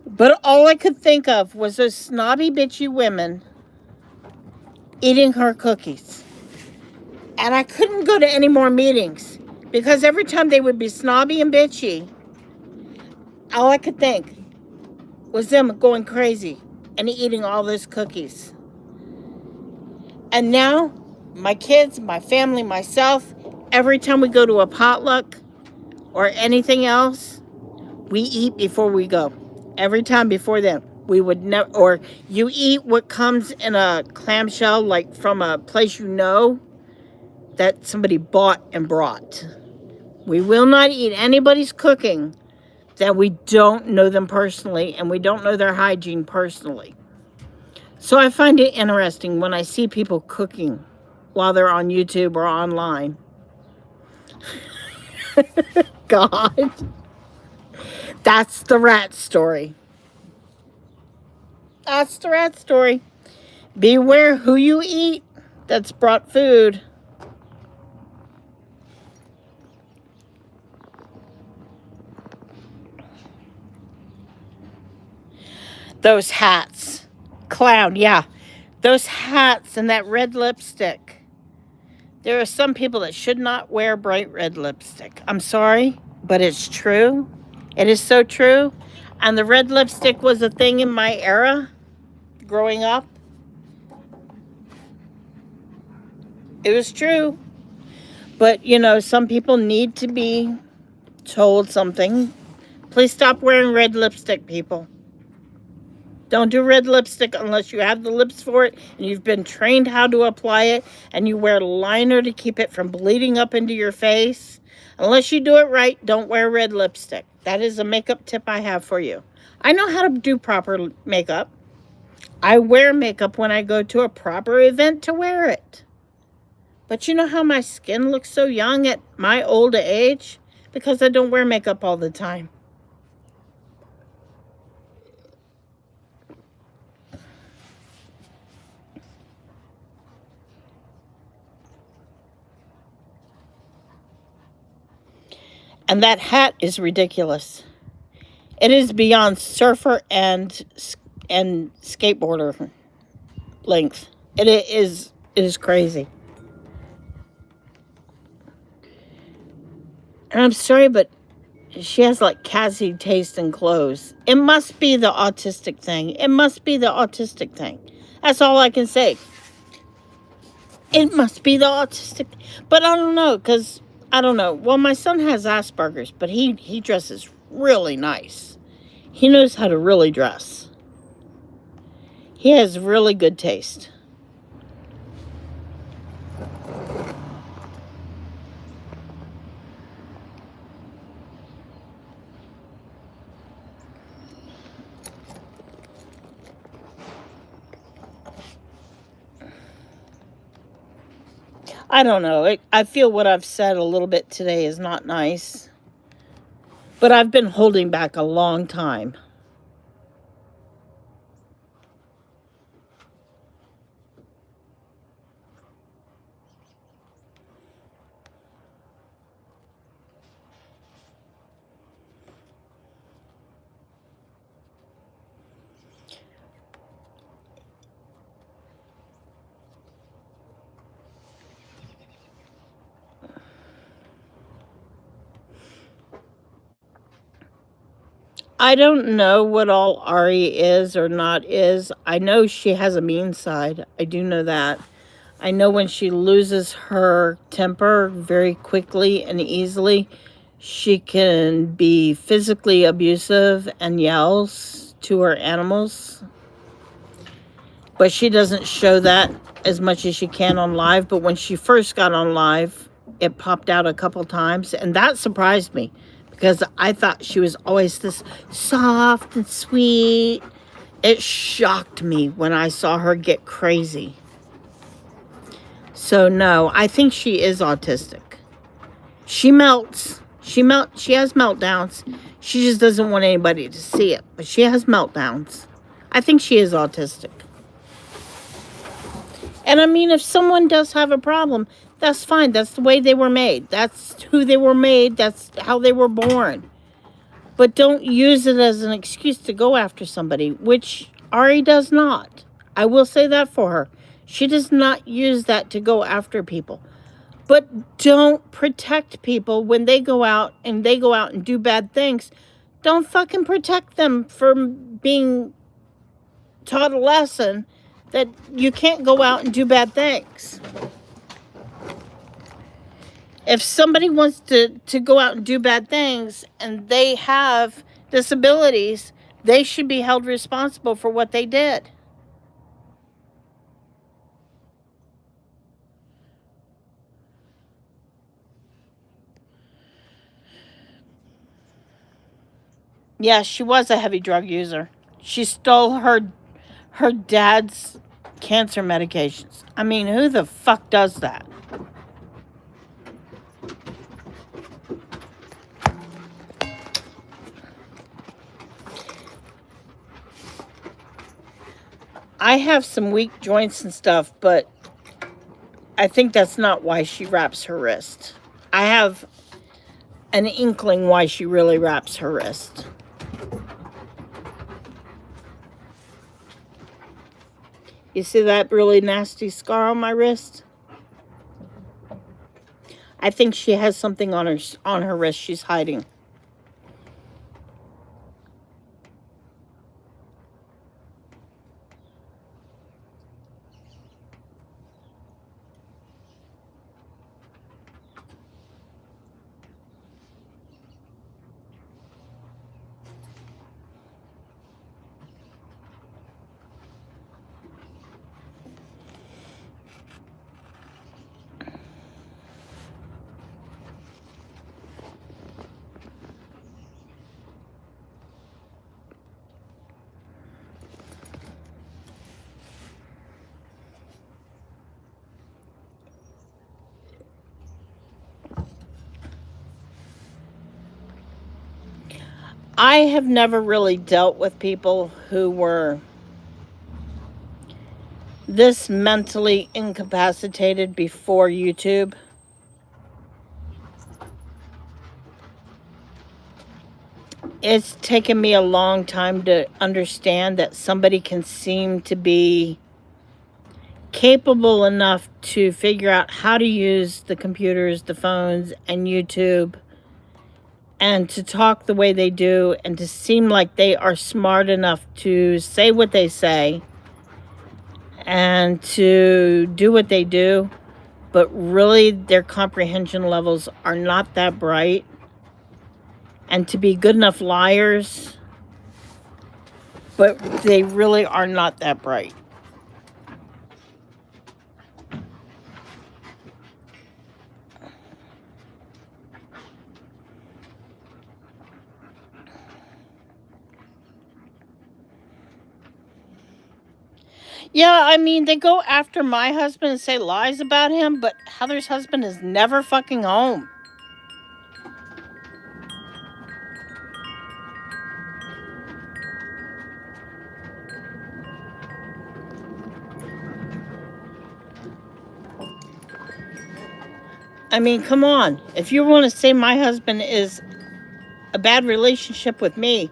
But all I could think of was those snobby, bitchy women eating her cookies. And I couldn't go to any more meetings because every time they would be snobby and bitchy, all I could think was them going crazy and eating all those cookies. And now, my kids, my family, myself, every time we go to a potluck or anything else, we eat before we go. Every time before then, we would never, or you eat what comes in a clamshell, like from a place that somebody bought and brought. We will not eat anybody's cooking that we don't know them personally and we don't know their hygiene personally. So I find it interesting when I see people cooking while they're on YouTube or online. God. That's the rat story. That's the rat story. Beware who you eat that's brought food. Those hats. Clown, yeah. Those hats and that red lipstick. There are some people that should not wear bright red lipstick. I'm sorry, but it's true. It is so true. And the red lipstick was a thing in my era, growing up. It was true. But, some people need to be told something. Please stop wearing red lipstick, people. Don't do red lipstick unless you have the lips for it and you've been trained how to apply it and you wear liner to keep it from bleeding up into your face. Unless you do it right, don't wear red lipstick. That is a makeup tip I have for you. I know how to do proper makeup. I wear makeup when I go to a proper event to wear it. But you know how my skin looks so young at my old age? Because I don't wear makeup all the time. And that hat is ridiculous. It is beyond surfer and skateboarder length. It is crazy. And I'm sorry, but she has like Cassie taste in clothes. It must be the autistic thing. It must be the autistic thing. That's all I can say. It must be the autistic. But I don't know, because I don't know. Well, my son has Asperger's, but he dresses really nice. He knows how to really dress. He has really good taste. I don't know. I feel what I've said a little bit today is not nice. But I've been holding back a long time. I don't know what all Ari is or not is. I know she has a mean side. I do know that. I know when she loses her temper very quickly and easily, she can be physically abusive and yells to her animals. But she doesn't show that as much as she can on live. But when she first got on live, it popped out a couple times. And that surprised me because I thought she was always this soft and sweet. It shocked me when I saw her get crazy. So no, I think she is autistic. She melts. She has meltdowns. She just doesn't want anybody to see it. But she has meltdowns. I think she is autistic. And I mean, if someone does have a problem, that's fine. That's the way they were made. That's who they were made. That's how they were born. But don't use it as an excuse to go after somebody, which Ari does not. I will say that for her. She does not use that to go after people. But don't protect people when they go out and do bad things. Don't fucking protect them from being taught a lesson that you can't go out and do bad things. If somebody wants to go out and do bad things and they have disabilities, they should be held responsible for what they did. Yeah, she was a heavy drug user. She stole her dad's cancer medications. I mean, who the fuck does that? I have some weak joints and stuff, but I think that's not why she wraps her wrist. I have an inkling why she really wraps her wrist. You see that really nasty scar on my wrist? I think she has something on her wrist she's hiding. I have never really dealt with people who were this mentally incapacitated before YouTube. It's taken me a long time to understand that somebody can seem to be capable enough to figure out how to use the computers, the phones, and YouTube, and to talk the way they do, and to seem like they are smart enough to say what they say and to do what they do, but really their comprehension levels are not that bright, and to be good enough liars, but they really are not that bright. Yeah, I mean, they go after my husband and say lies about him, but Heather's husband is never fucking home. I mean, come on. If you want to say my husband is a bad relationship with me,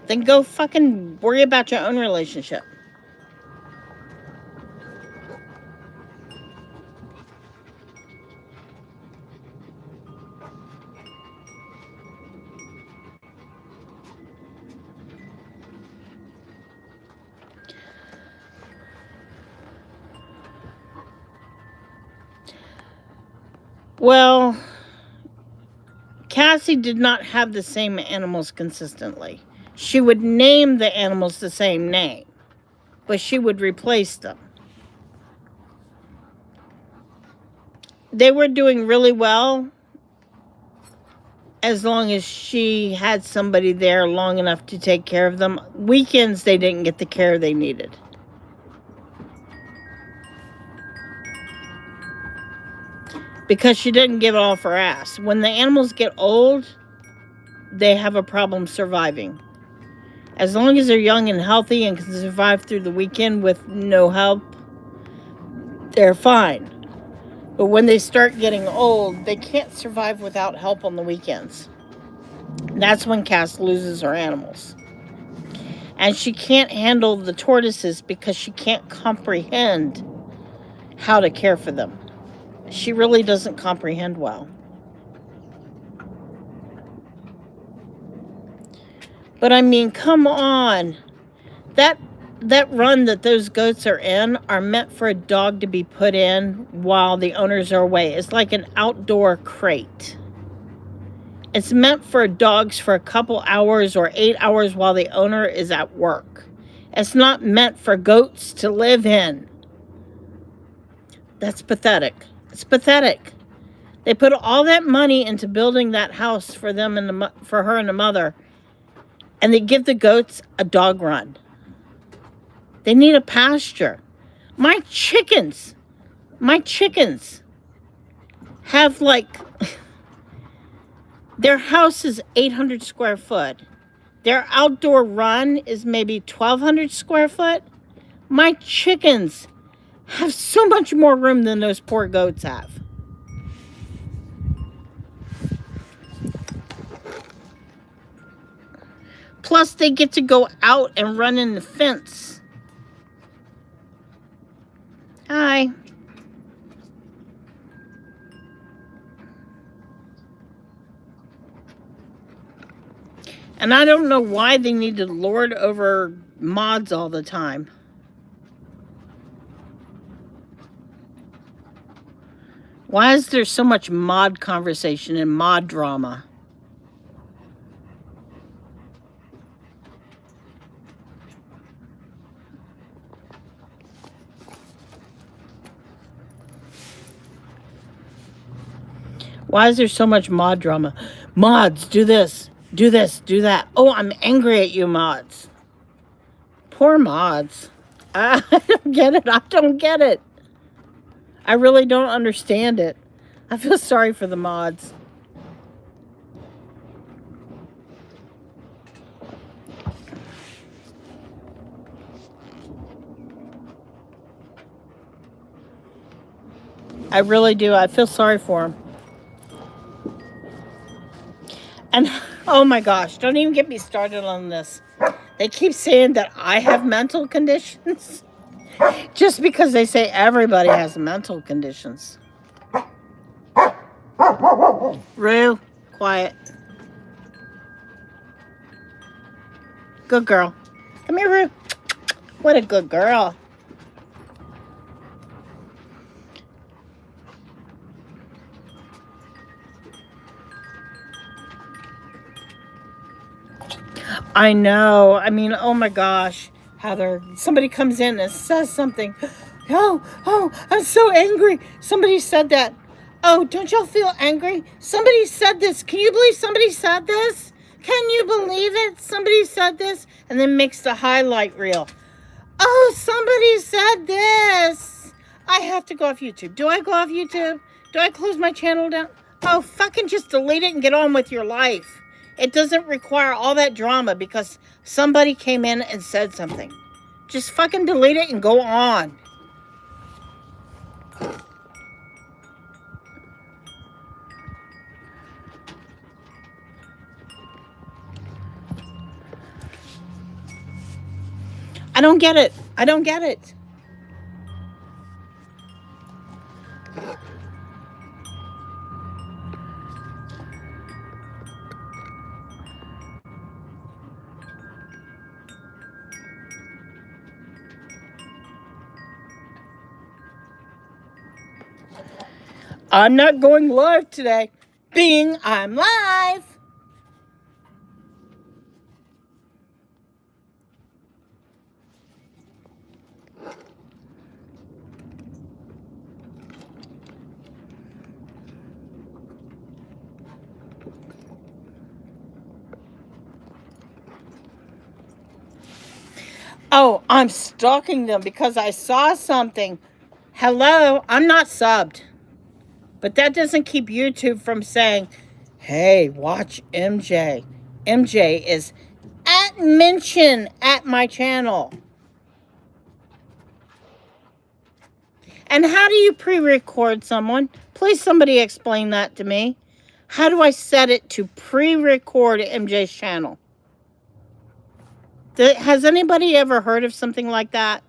then go fucking worry about your own relationship. Well, Cassie did not have the same animals consistently. She would name the animals the same name, but she would replace them. They were doing really well as long as she had somebody there long enough to take care of them. Weekends, they didn't get the care they needed. Because she didn't give off her ass. When the animals get old, they have a problem surviving. As long as they're young and healthy and can survive through the weekend with no help, they're fine. But when they start getting old, they can't survive without help on the weekends. That's when Cass loses her animals. And she can't handle the tortoises because she can't comprehend how to care for them. She really doesn't comprehend well. But I mean, come on. That run that those goats are in are meant for a dog to be put in while the owners are away. It's like an outdoor crate. It's meant for dogs for a couple hours or 8 hours while the owner is at work. It's not meant for goats to live in. That's pathetic. It's pathetic. They put all that money into building that house for them and for her and the mother, and they give the goats a dog run. They need a pasture. My chickens have like, their house is 800 square foot. Their outdoor run is maybe 1,200 square foot. My chickens have so much more room than those poor goats have. Plus, they get to go out and run in the fence. Hi. And I don't know why they need to lord over mods all the time. Why is there so much mod conversation and mod drama? Why is there so much mod drama? Mods, do this, do that. Oh, I'm angry at you, mods. Poor mods. I don't get it. I don't get it. I really don't understand it. I feel sorry for the mods. I really do. I feel sorry for him. And oh my gosh, don't even get me started on this. They keep saying that I have mental conditions just because they say everybody has mental conditions. Rue, quiet. Good girl. Come here, Rue. What a good girl. I know. I mean, oh my gosh, Heather. Somebody comes in and says something. Oh, I'm so angry. Somebody said that. Oh, don't y'all feel angry? Somebody said this. Can you believe somebody said this? Can you believe it? Somebody said this and then makes the highlight reel. Oh, somebody said this. I have to go off YouTube. Do I go off YouTube? Do I close my channel down? Oh, fucking just delete it and get on with your life. It doesn't require all that drama because somebody came in and said something. Just fucking delete it and go on. I don't get it. I don't get it. I'm not going live today. Bing, I'm live. Oh, I'm stalking them because I saw something. Hello, I'm not subbed. But that doesn't keep YouTube from saying, hey, watch MJ. MJ is at mention at my channel. And how do you pre-record someone? Please somebody explain that to me. How do I set it to pre-record MJ's channel? Has anybody ever heard of something like that?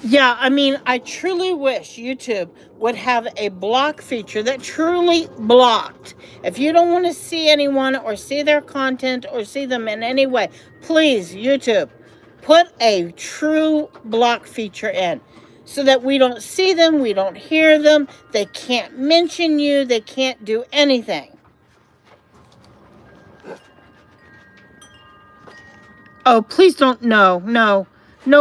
Yeah, I mean, I truly wish YouTube would have a block feature that truly blocked. If you don't want to see anyone or see their content or see them in any way, please, YouTube, put a true block feature in so that we don't see them, we don't hear them, they can't mention you, they can't do anything. Oh, please don't, no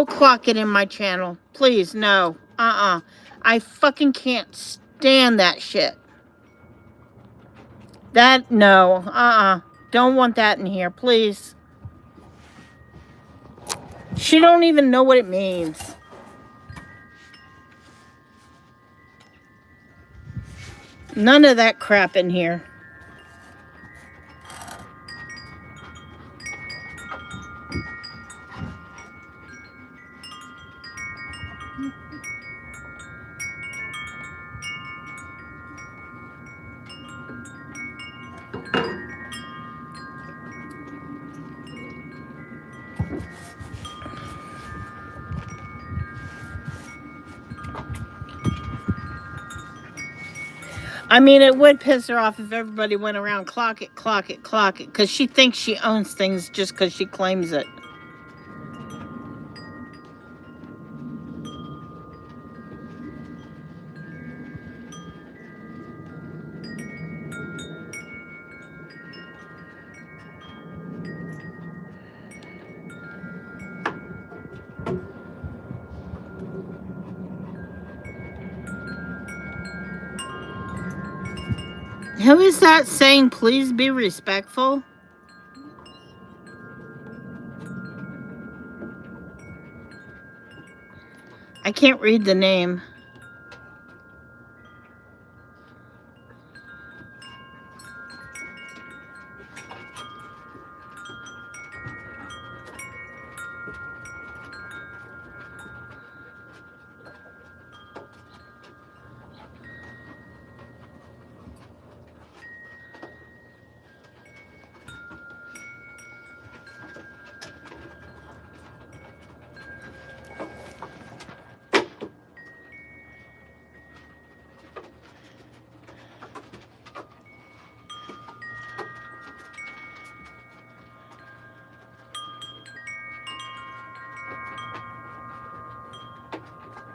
clock it in my channel. Please, no. I fucking can't stand that shit. No. Don't want that in here, please. She don't even know what it means. None of that crap in here. I mean, it would piss her off if everybody went around clock it, because she thinks she owns things just because she claims it. Who is that saying, please be respectful? I can't read the name.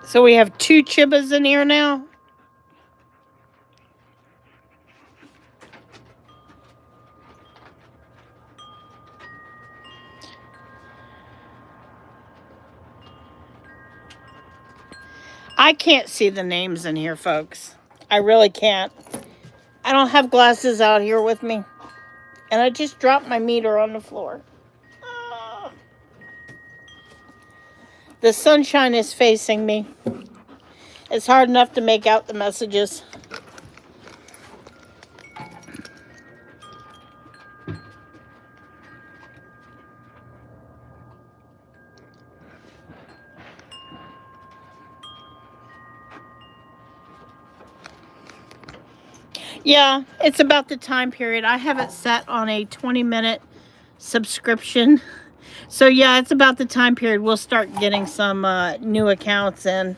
So we have 2 Chibas in here now. I can't see the names in here, folks. I really can't. I don't have glasses out here with me. And I just dropped my meter on the floor. The sunshine is facing me. It's hard enough to make out the messages. Yeah, it's about the time period. I have it set on a 20-minute subscription. So yeah, it's about the time period we'll start getting some new accounts in.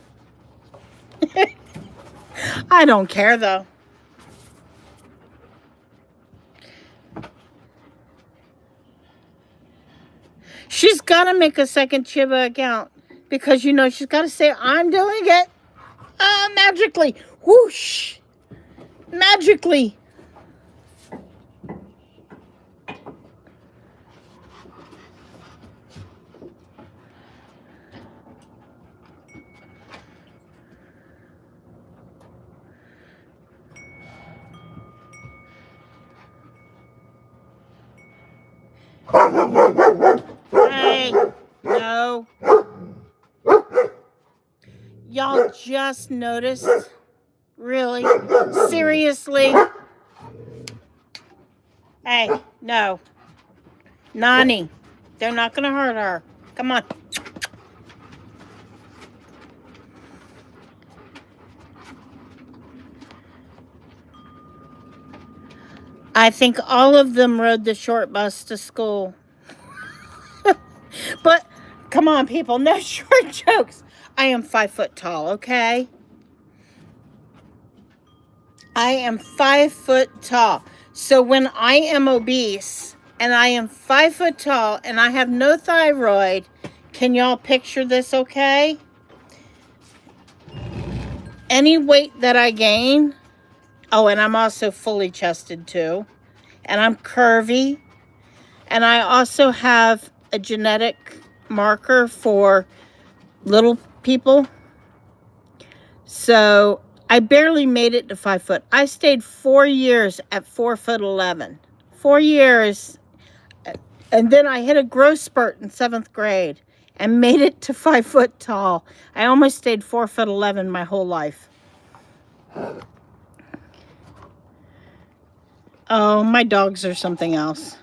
I don't care though. She's got to make a second Chiba account because, you know, she's got to say, I'm doing it. Magically. Whoosh. Magically. Hey, no. Y'all just noticed? Really? Seriously? Hey, no. Nani, they're not going to hurt her. Come on. I think all of them rode the short bus to school. But, come on, people, no short jokes. I am 5 foot tall, okay? I am 5 foot tall. So when I am obese and I am 5 foot tall and I have no thyroid, can y'all picture this, okay? Any weight that I gain, oh, and I'm also fully chested too, and I'm curvy, and I also have a genetic marker for little people. So I barely made it to 5 foot. I stayed 4 years at 4'11". 4 years. And then I hit a growth spurt in 7th grade and made it to 5 foot tall. I almost stayed 4'11" my whole life. Oh, my dogs are something else.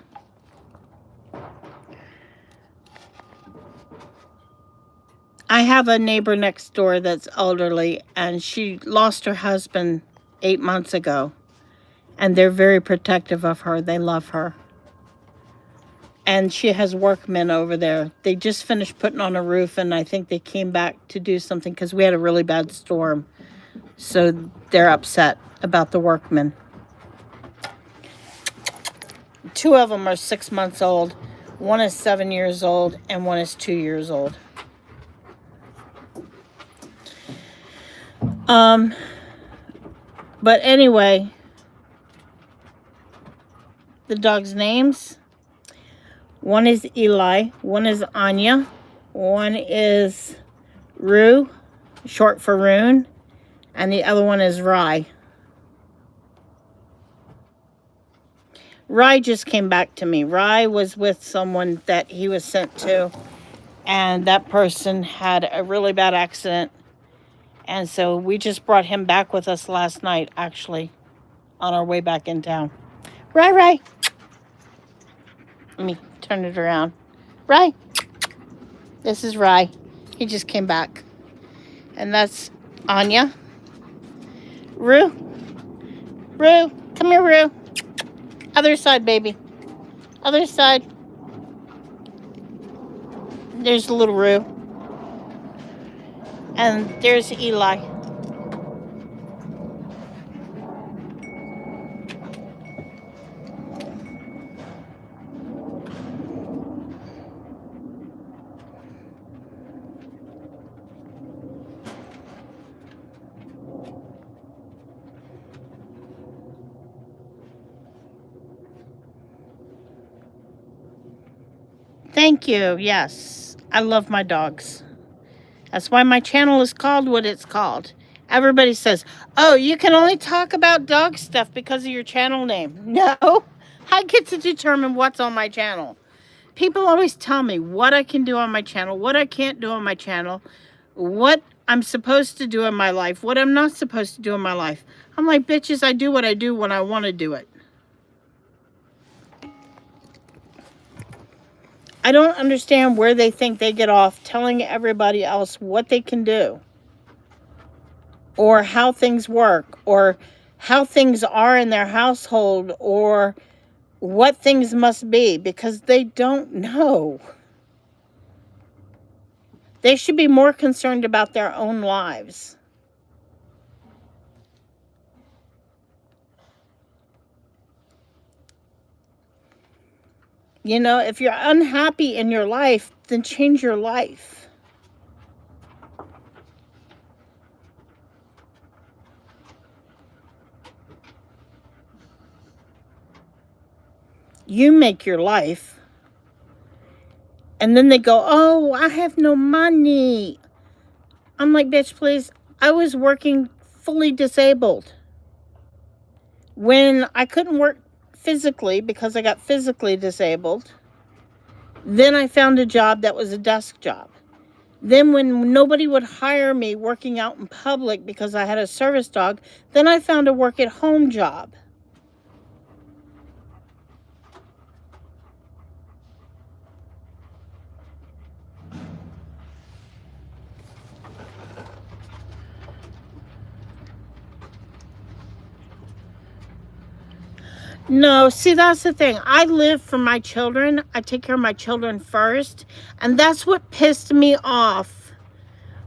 I have a neighbor next door that's elderly, and she lost her husband 8 months ago. And they're very protective of her. They love her. And she has workmen over there. They just finished putting on a roof, and I think they came back to do something because we had a really bad storm. So they're upset about the workmen. 2 of them are 6 months old. 1 is 7 years old, and 1 is 2 years old. But anyway, the dogs' names. 1 is Eli, 1 is Anya, 1 is Rue, short for Rune, and the other one is Rye. Rye just came back to me. Rye was with someone that he was sent to, and that person had a really bad accident. And so we just brought him back with us last night, actually, on our way back in town. Rye. Let me turn it around. Rye. This is Rye. He just came back. And that's Anya. Rue. Come here, Rue. Other side, baby. Other side. There's little Rue. And there's Eli. Thank you. Yes, I love my dogs. That's why my channel is called what it's called. Everybody says, oh, you can only talk about dog stuff because of your channel name. No, I get to determine what's on my channel. People always tell me what I can do on my channel, what I can't do on my channel, what I'm supposed to do in my life, what I'm not supposed to do in my life. I'm like, bitches, I do what I do when I want to do it. I don't understand where they think they get off telling everybody else what they can do, or how things work, or how things are in their household, or what things must be, because they don't know. They should be more concerned about their own lives. You know, if you're unhappy in your life, then change your life. You make your life. And then they go, oh, I have no money. I'm like, bitch, please. I was working fully disabled. When I couldn't work physically because I got physically disabled, then I found a job that was a desk job. Then when nobody would hire me working out in public because I had a service dog, then I found a work at home job. No, see, that's the thing. I live for my children. I take care of my children first. And that's what pissed me off.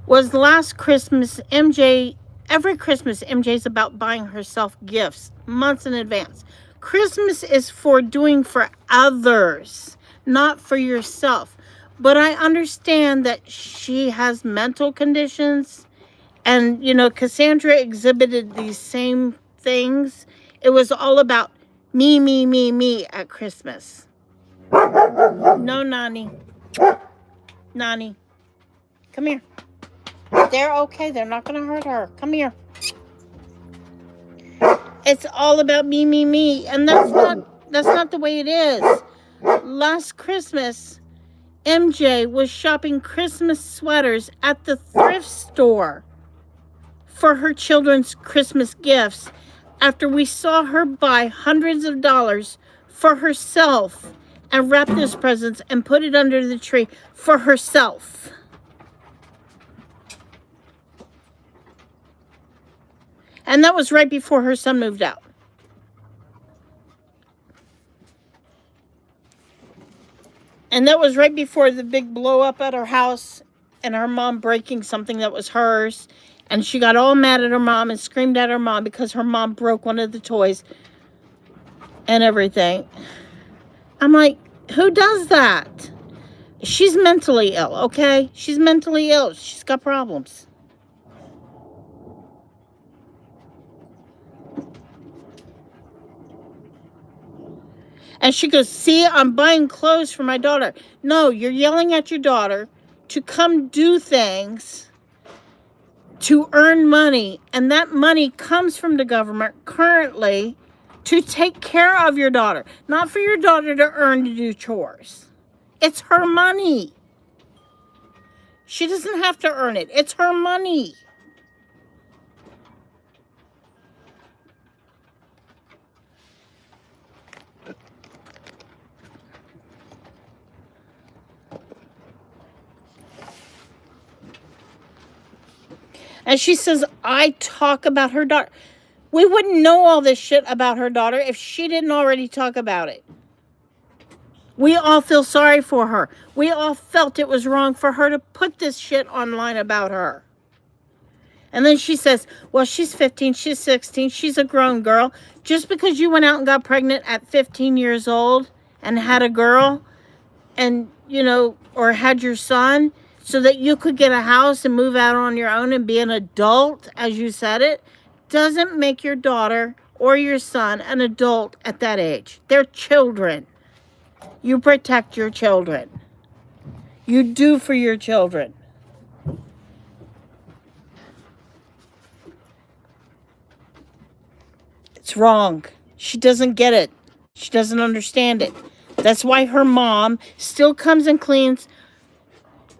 Was last Christmas, every Christmas, MJ's about buying herself gifts months in advance. Christmas is for doing for others, not for yourself. But I understand that she has mental conditions. And, you know, Cassandra exhibited these same things. It was all about me at Christmas. No, Nani. Nani. Come here. They're okay. They're not going to hurt her. Come here. It's all about me. And that's not the way it is. Last Christmas, MJ was shopping Christmas sweaters at the thrift store for her children's Christmas gifts, after we saw her buy hundreds of dollars for herself and wrap those presents and put it under the tree for herself. And that was right before her son moved out. And that was right before the big blow up at her house and her mom breaking something that was hers. And she got all mad at her mom and screamed at her mom because her mom broke one of the toys and everything. I'm like, who does that? She's mentally ill, okay? She's mentally ill. She's got problems. And she goes, see, I'm buying clothes for my daughter. No, you're yelling at your daughter to come do things to earn money, and that money comes from the government currently to take care of your daughter, not for your daughter to earn to do chores. It's her money. She doesn't have to earn it. It's her money. And she says, I talk about her daughter. We wouldn't know all this shit about her daughter if she didn't already talk about it. We all feel sorry for her. We all felt it was wrong for her to put this shit online about her. And then she says, well, she's 15, she's 16, she's a grown girl. Just because you went out and got pregnant at 15 years old and had a girl and, or had your son so that you could get a house and move out on your own and be an adult, as you said it, doesn't make your daughter or your son an adult at that age. They're children. You protect your children. You do for your children. It's wrong. She doesn't get it. She doesn't understand it. That's why her mom still comes and cleans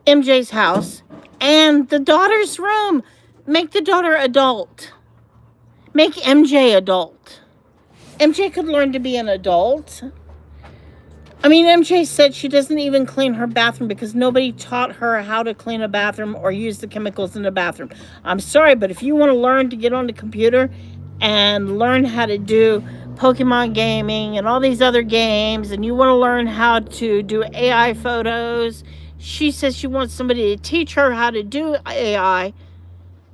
MJ's house and the daughter's room. Make the daughter adult. Make MJ adult. MJ could learn to be an adult. I mean, MJ said she doesn't even clean her bathroom because nobody taught her how to clean a bathroom or use the chemicals in the bathroom. I'm sorry, but if you want to learn to get on the computer and learn how to do Pokemon gaming and all these other games, and you want to learn how to do AI photos, she says she wants somebody to teach her how to do AI.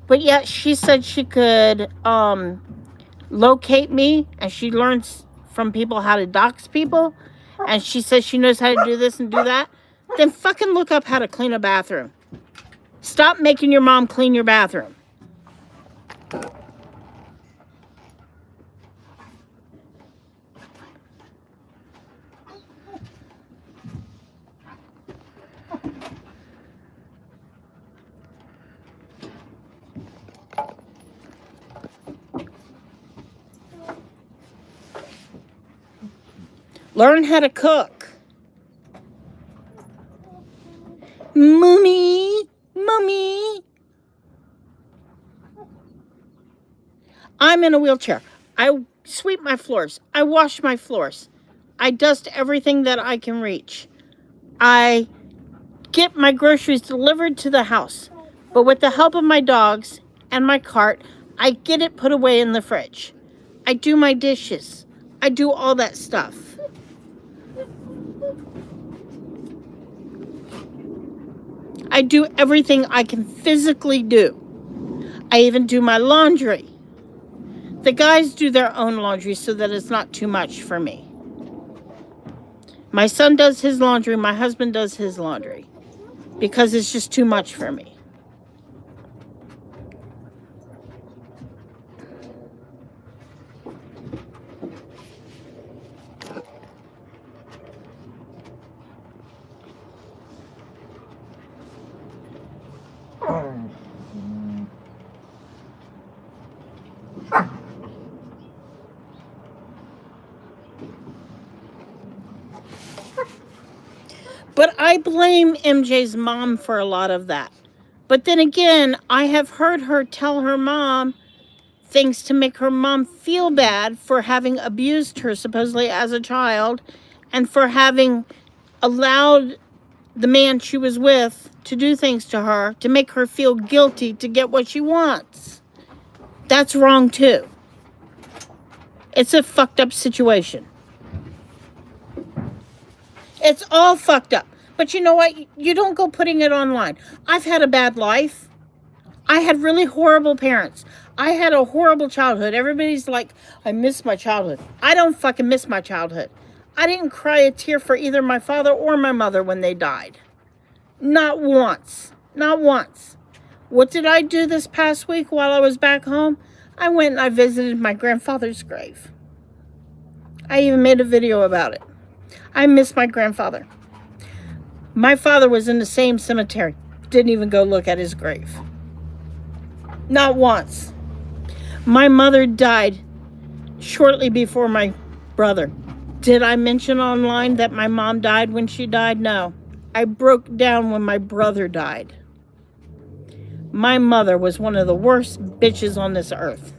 But yet she said she could locate me, and she learns from people how to dox people. And she says she knows how to do this and do that. Then fucking look up how to clean a bathroom. Stop making your mom clean your bathroom. Learn how to cook. Mommy. I'm in a wheelchair. I sweep my floors. I wash my floors. I dust everything that I can reach. I get my groceries delivered to the house. But with the help of my dogs and my cart, I get it put away in the fridge. I do my dishes. I do all that stuff. I do everything I can physically do. I even do my laundry. The guys do their own laundry so that it's not too much for me. My son does his laundry. My husband does his laundry because it's just too much for me. But I blame MJ's mom for a lot of that. But then again, I have heard her tell her mom things to make her mom feel bad for having abused her supposedly as a child and for having allowed the man she was with to do things to her to make her feel guilty to get what she wants. That's wrong too. It's a fucked up situation. It's all fucked up. But you know what? You don't go putting it online. I've had a bad life. I had really horrible parents. I had a horrible childhood. Everybody's like, I miss my childhood. I don't fucking miss my childhood. I didn't cry a tear for either my father or my mother when they died. Not once. Not once. What did I do this past week while I was back home? I went and I visited my grandfather's grave. I even made a video about it. I miss my grandfather. My father was in the same cemetery. Didn't even go look at his grave. Not once. My mother died shortly before my brother. Did I mention online that my mom died when she died? No. I broke down when my brother died. My mother was one of the worst bitches on this earth.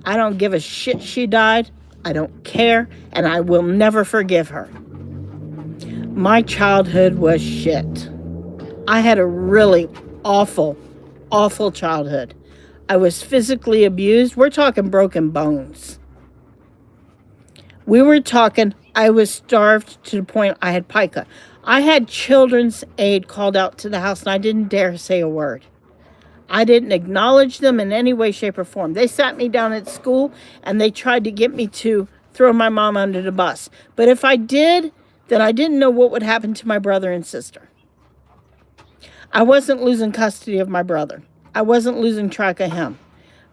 I don't give a shit she died. I don't care, and I will never forgive her. My childhood was shit. I had a really awful, awful childhood. I was physically abused. We're talking broken bones. We were talking, I was starved to the point I had pica. I had children's aid called out to the house, and I didn't dare say a word. I didn't acknowledge them in any way, shape, or form. They sat me down at school, and they tried to get me to throw my mom under the bus. But if I did, then I didn't know what would happen to my brother and sister. I wasn't losing custody of my brother. I wasn't losing track of him.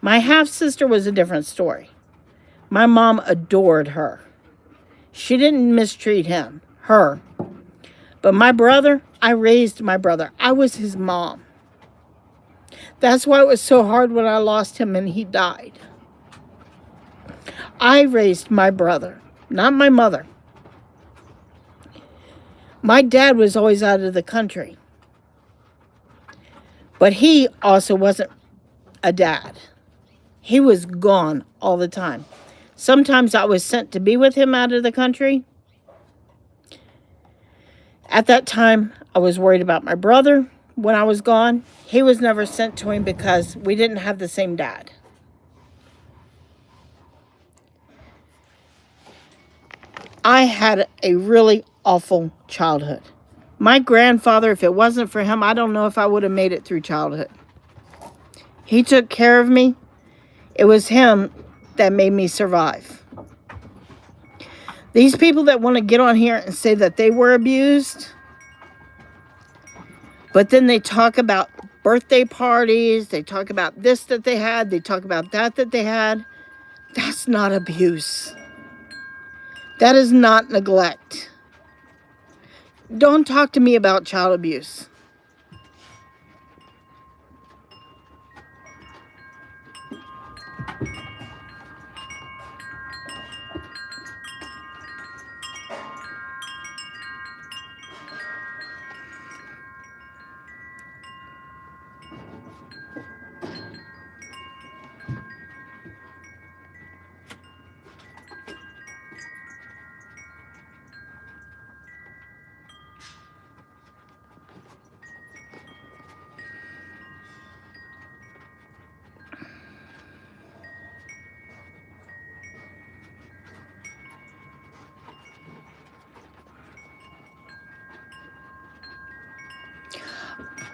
My half-sister was a different story. My mom adored her. She didn't mistreat him, her. But my brother, I raised my brother. I was his mom. That's why it was so hard when I lost him and he died. I raised my brother, not my mother. My dad was always out of the country. But he also wasn't a dad. He was gone all the time. Sometimes I was sent to be with him out of the country. At that time, I was worried about my brother when I was gone. He was never sent to him because we didn't have the same dad. I had a really awful childhood. My grandfather, if it wasn't for him, I don't know if I would have made it through childhood. He took care of me. It was him that made me survive. These people that want to get on here and say that they were abused, but then they talk about birthday parties, they talk about this that they had, they talk about that they had. That's not abuse. That is not neglect. Don't talk to me about child abuse.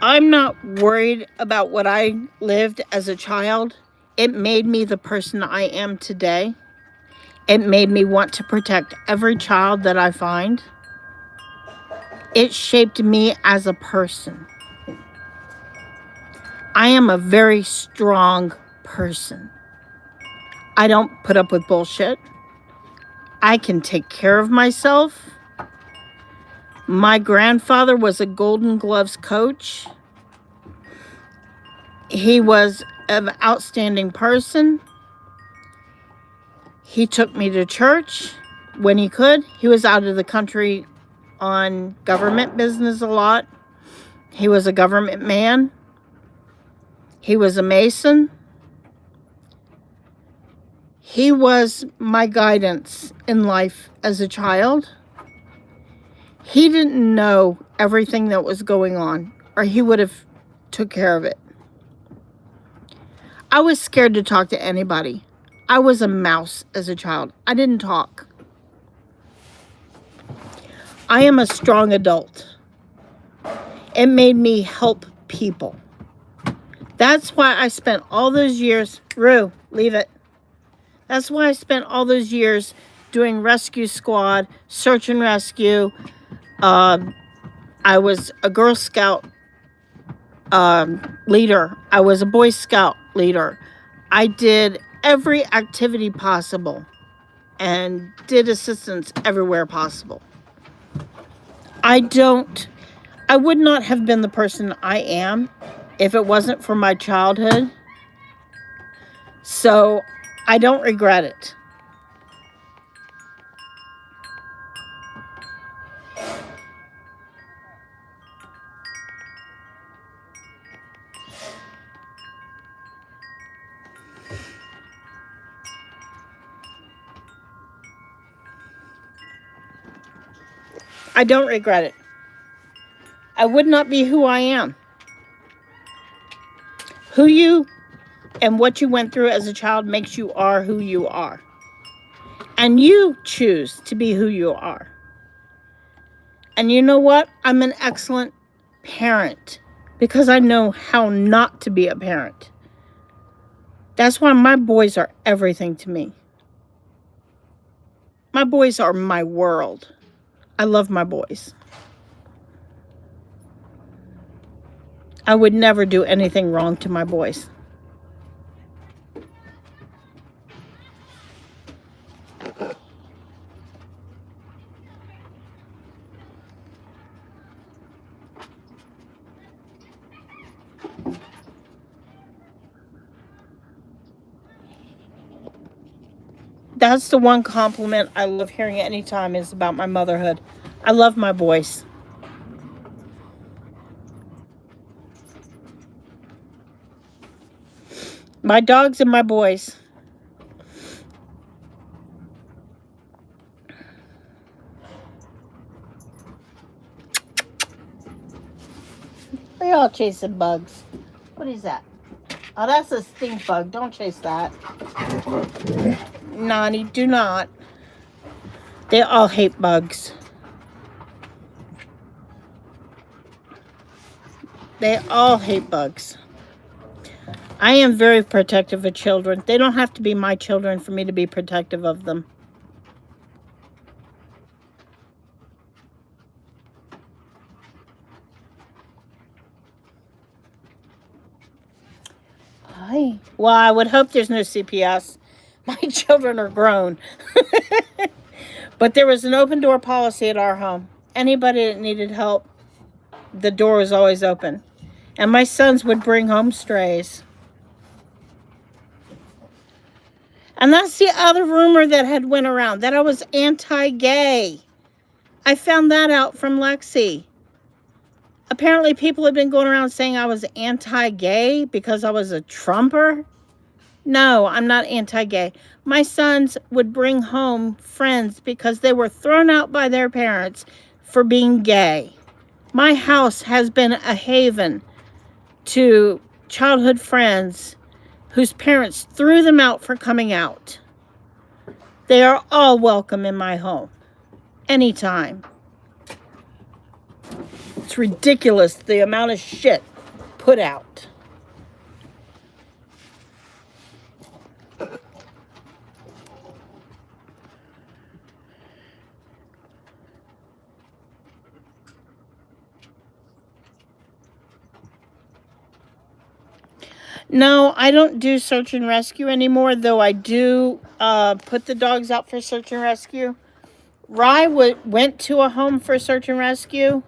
I'm not worried about what I lived as a child. It made me the person I am today. It made me want to protect every child that I find. It shaped me as a person. I am a very strong person. I don't put up with bullshit. I can take care of myself. My grandfather was a Golden Gloves coach. He was an outstanding person. He took me to church when he could. He was out of the country on government business a lot. He was a government man. He was a Mason. He was my guidance in life as a child. He didn't know everything that was going on, or he would have took care of it. I was scared to talk to anybody. I was a mouse as a child. I didn't talk. I am a strong adult. It made me help people. That's why I spent all those years, Rue, leave it. That's why I spent all those years doing rescue squad, search and rescue. I was a Girl Scout leader. I was a Boy Scout leader. I did every activity possible and did assistance everywhere possible. I would not have been the person I am if it wasn't for my childhood. So I don't regret it. I don't regret it. I would not be who I am. Who you and what you went through as a child makes you are who you are. And you choose to be who you are. And you know what? I'm an excellent parent because I know how not to be a parent. That's why my boys are everything to me. My boys are my world. I love my boys. I would never do anything wrong to my boys. That's the one compliment I love hearing anytime is about my motherhood. I love my boys. My dogs and my boys. They all chasing bugs. What is that? Oh, that's a stink bug. Don't chase that. Nani, do not. They all hate bugs. They all hate bugs. I am very protective of children. They don't have to be my children for me to be protective of them. Hi. Well, I would hope there's no CPS. My children are grown. But there was an open door policy at our home. Anybody that needed help, the door was always open. And my sons would bring home strays. And that's the other rumor that had went around, that I was anti-gay. I found that out from Lexi. Apparently people have been going around saying I was anti-gay because I was a Trumper. No, I'm not anti-gay. My sons would bring home friends because they were thrown out by their parents for being gay. My house has been a haven to childhood friends whose parents threw them out for coming out. They are all welcome in my home. Anytime. It's ridiculous the amount of shit put out. No, I don't do search and rescue anymore, though I do put the dogs out for search and rescue. Rye went to a home for search and rescue,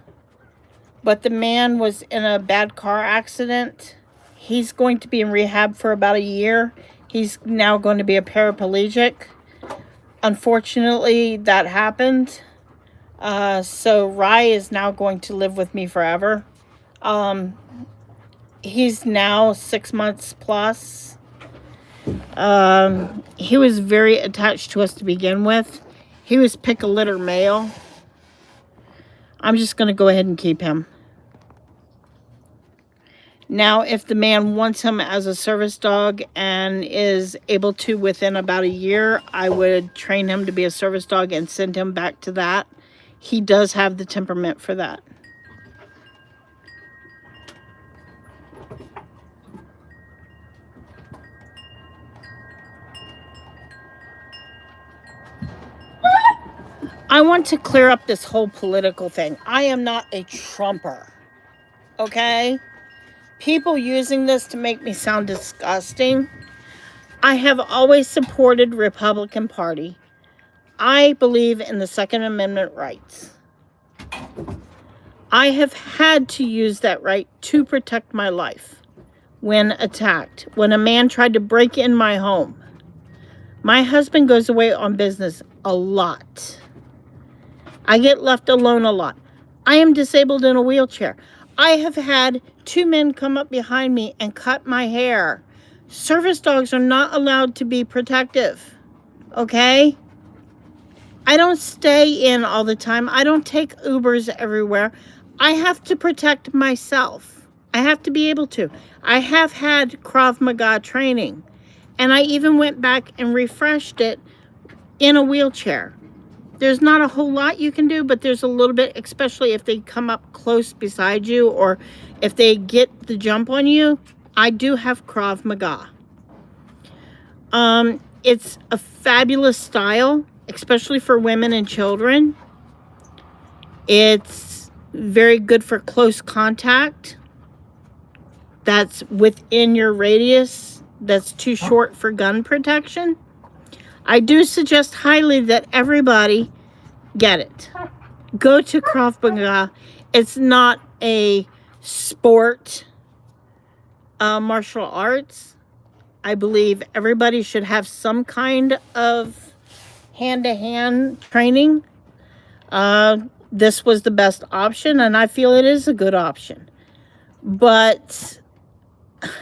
but the man was in a bad car accident. He's going to be in rehab for about a year. He's now going to be a paraplegic. Unfortunately, that happened. So Rye is now going to live with me forever. He's now 6 months plus. He was very attached to us to begin with. He was pick a litter male. I'm just going to go ahead and keep him. Now, if the man wants him as a service dog and is able to within about a year, I would train him to be a service dog and send him back to that. He does have the temperament for that. I want to clear up this whole political thing. I am not a Trumper, okay? People using this to make me sound disgusting. I have always supported Republican Party. I believe in the Second Amendment rights. I have had to use that right to protect my life when attacked. When a man tried to break in my home, My husband goes away on business a lot. I get left alone a lot. I am disabled in a wheelchair. I have had 2 men come up behind me and cut my hair. Service dogs are not allowed to be protective, okay? I don't stay in all the time. I don't take Ubers everywhere. I have to protect myself. I have to be able to. I have had Krav Maga training, and I even went back and refreshed it in a wheelchair. There's not a whole lot you can do, but there's a little bit, especially if they come up close beside you or if they get the jump on you. I do have Krav Maga. It's a fabulous style, especially for women and children. It's very good for close contact. That's within your radius. That's too short for gun protection. I do suggest highly that everybody get it. Go to Krav Maga. It's not a sport, martial arts. I believe everybody should have some kind of hand-to-hand training. This was the best option, and I feel it is a good option. But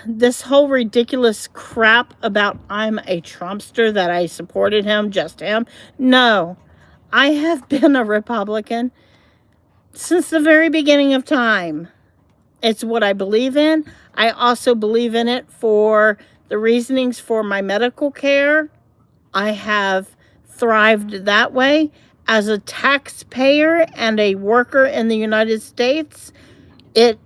this whole ridiculous crap about I'm a Trumpster, that I supported him, just him. No, I have been a Republican since the very beginning of time. It's what I believe in. I also believe in it for the reasonings for my medical care. I have thrived that way. As a taxpayer and a worker in the United States, it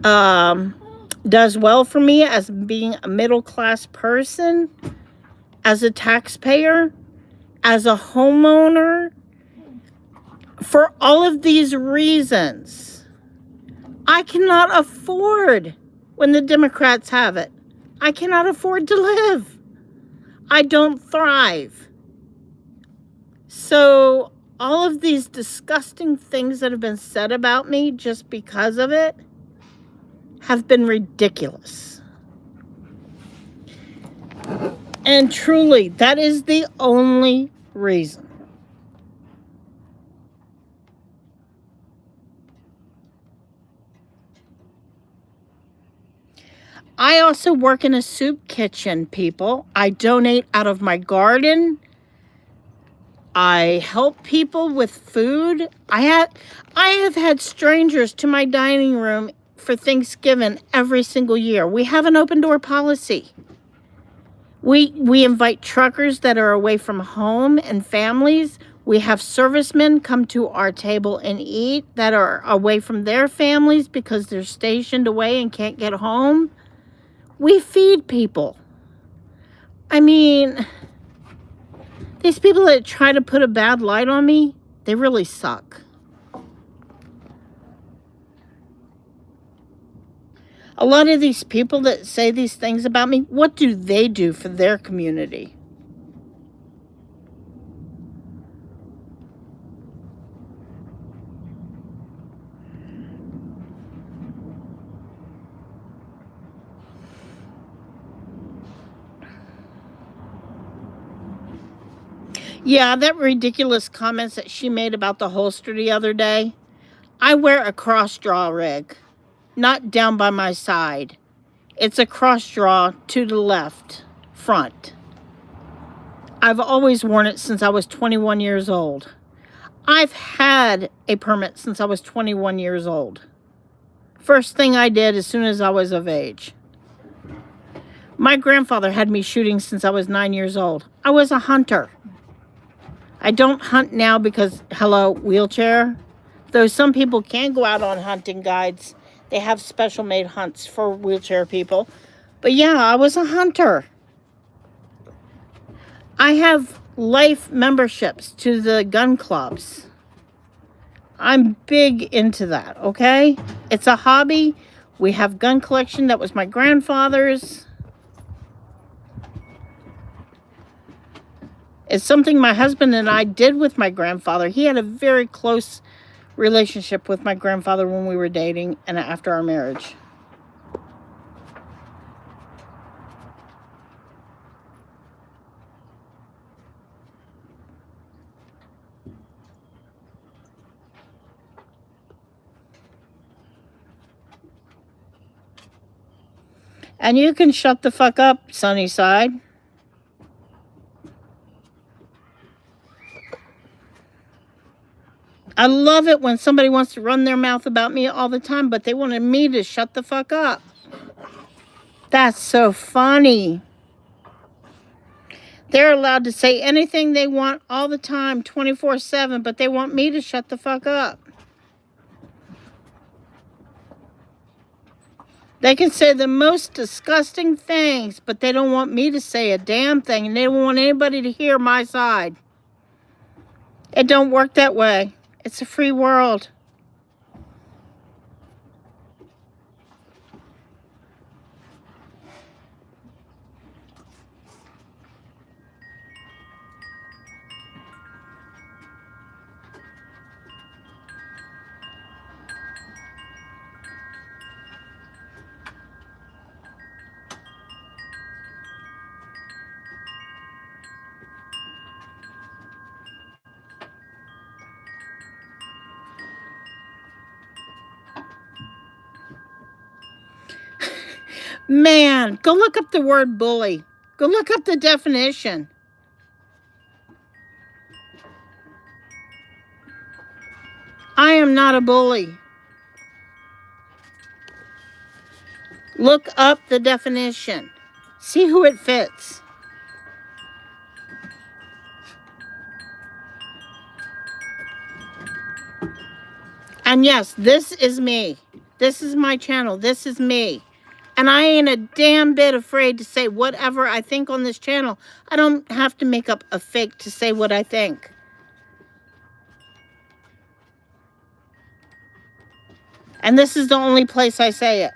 does well for me as being a middle-class person, as a taxpayer, as a homeowner. For all of these reasons, I cannot afford when the Democrats have it. I cannot afford to live. I don't thrive. So all of these disgusting things that have been said about me just because of it have been ridiculous. And truly, that is the only reason. I also work in a soup kitchen, people. I donate out of my garden. I help people with food. I have had strangers to my dining room for Thanksgiving every single year. We have an open door policy. We invite truckers that are away from home and families. We have servicemen come to our table and eat that are away from their families because they're stationed away and can't get home. We feed people. I mean, these people that try to put a bad light on me, they really suck. A lot of these people that say these things about me, what do they do for their community? Yeah, that ridiculous comments that she made about the holster the other day. I wear a cross draw rig, not down by my side. It's a cross draw to the left, front. I've always worn it since I was 21 years old. I've had a permit since I was 21 years old. First thing I did as soon as I was of age. My grandfather had me shooting since I was 9 years old. I was a hunter. I don't hunt now because, hello, wheelchair. Though some people can go out on hunting guides. They have special made hunts for wheelchair people. But yeah, I was a hunter. I have life memberships to the gun clubs. I'm big into that, okay? It's a hobby. We have gun collection that was my grandfather's. It's something my husband and I did with my grandfather. He had a very close relationship with my grandfather when we were dating and after our marriage. And you can shut the fuck up, Sunnyside. I love it when somebody wants to run their mouth about me all the time, but they wanted me to shut the fuck up. That's so funny. They're allowed to say anything they want all the time, 24/7, but they want me to shut the fuck up. They can say the most disgusting things, but they don't want me to say a damn thing, and they don't want anybody to hear my side. It don't work that way. It's a free world. Man, go look up the word bully. Go look up the definition. I am not a bully. Look up the definition. See who it fits. And yes, this is me. This is my channel. This is me. And I ain't a damn bit afraid to say whatever I think on this channel. I don't have to make up a fake to say what I think. And this is the only place I say it.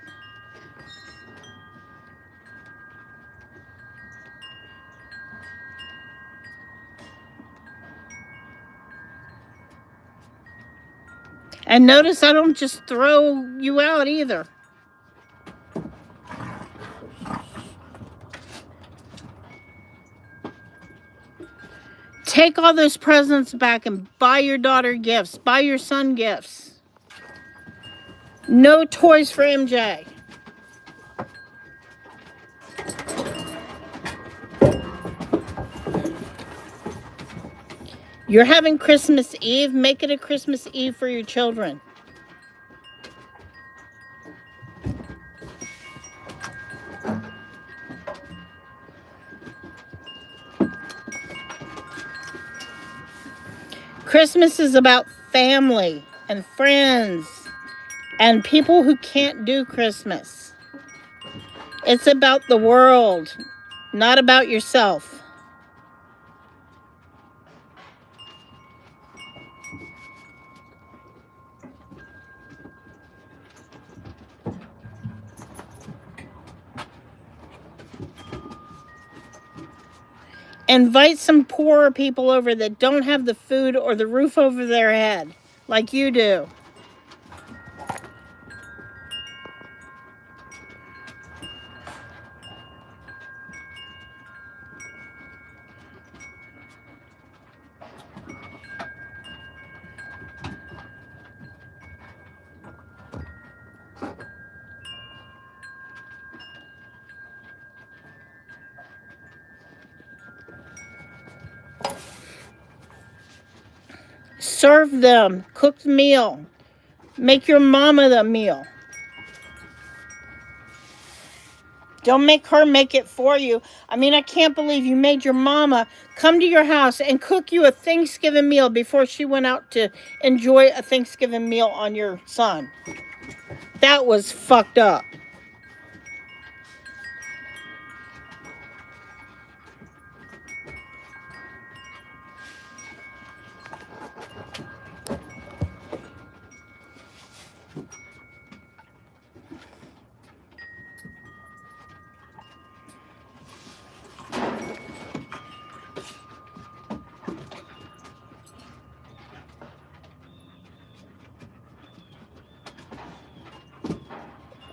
And notice I don't just throw you out either. Take all those presents back and buy your daughter gifts. Buy your son gifts. No toys for MJ. You're having Christmas Eve. Make it a Christmas Eve for your children. Christmas is about family and friends and people who can't do Christmas. It's about the world, not about yourself. Invite some poorer people over that don't have the food or the roof over their head like you do. Serve them cooked meal. Make your mama the meal. Don't make her make it for you. I mean, I can't believe you made your mama come to your house and cook you a Thanksgiving meal before she went out to enjoy a Thanksgiving meal on your son. That was fucked up.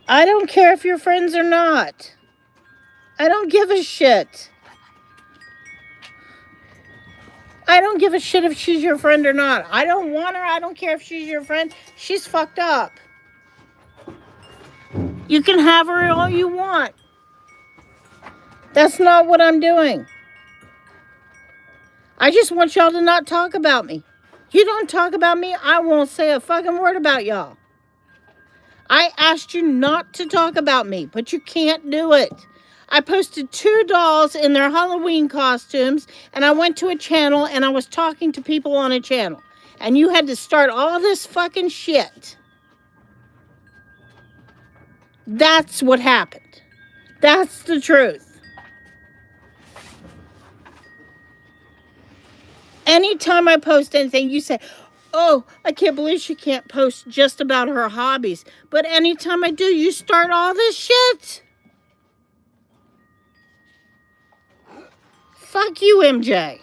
I don't care if you're friends or not. I don't give a shit. I don't give a shit if she's your friend or not. I don't want her. I don't care if she's your friend. She's fucked up. You can have her all you want. That's not what I'm doing. I just want y'all to not talk about me. You don't talk about me, I won't say a fucking word about y'all. I asked you not to talk about me, but you can't do it. I posted 2 dolls in their Halloween costumes, and I went to a channel and I was talking to people on a channel. And you had to start all this fucking shit. That's what happened. That's the truth. Anytime I post anything, you say, oh, I can't believe she can't post just about her hobbies. But anytime I do, you start all this shit. Fuck you, MJ.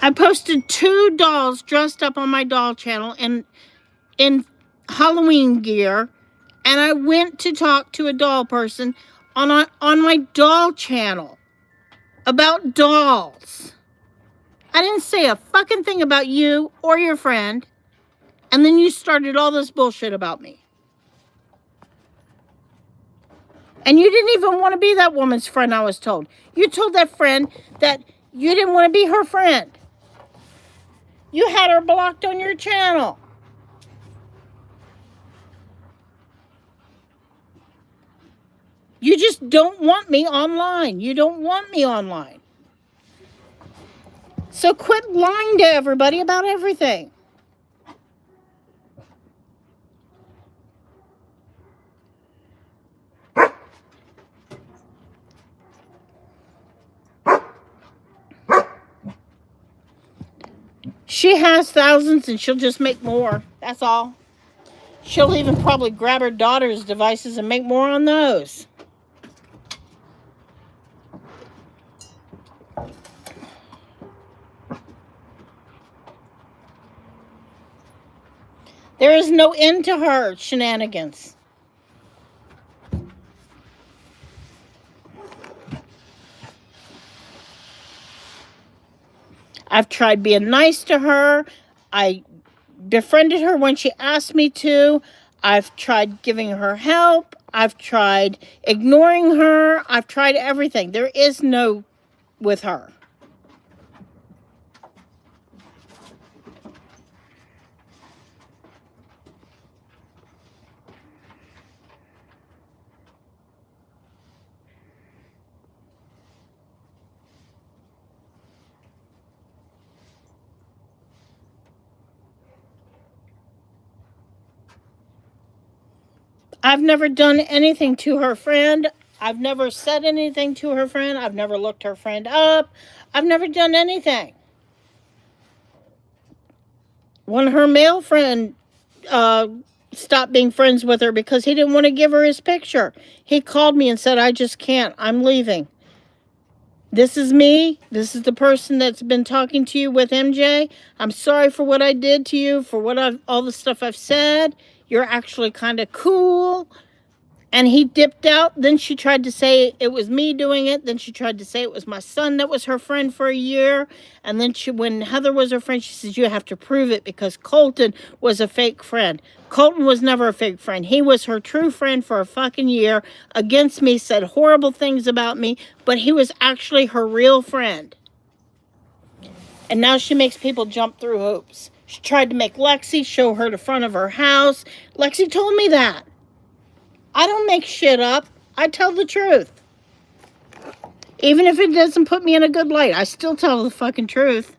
I posted 2 dolls dressed up on my doll channel in Halloween gear, and I went to talk to a doll person on my doll channel about dolls. I didn't say a fucking thing about you or your friend, and then you started all this bullshit about me. And you didn't even want to be that woman's friend, I was told. You told that friend that you didn't want to be her friend. You had her blocked on your channel. You just don't want me online. You don't want me online. So quit lying to everybody about everything. She has thousands and she'll just make more. That's all. She'll even probably grab her daughter's devices and make more on those. There is no end to her shenanigans. I've tried being nice to her. I befriended her when she asked me to. I've tried giving her help. I've tried ignoring her. I've tried everything. There is no with her. I've never done anything to her friend. I've never said anything to her friend. I've never looked her friend up. I've never done anything. When her male friend stopped being friends with her because he didn't want to give her his picture, he called me and said, I just can't. I'm leaving. This is me. This is the person that's been talking to you with MJ. I'm sorry for what I did to you, for all the stuff I've said. You're actually kind of cool. And he dipped out. Then she tried to say it was me doing it. Then she tried to say it was my son that was her friend for a year. And then when Heather was her friend, she says, you have to prove it because Colton was a fake friend. Colton was never a fake friend. He was her true friend for a fucking year against me, said horrible things about me, but he was actually her real friend. And now she makes people jump through hoops. She tried to make Lexi show her the front of her house. Lexi told me that. I don't make shit up. I tell the truth. Even if it doesn't put me in a good light, I still tell the fucking truth.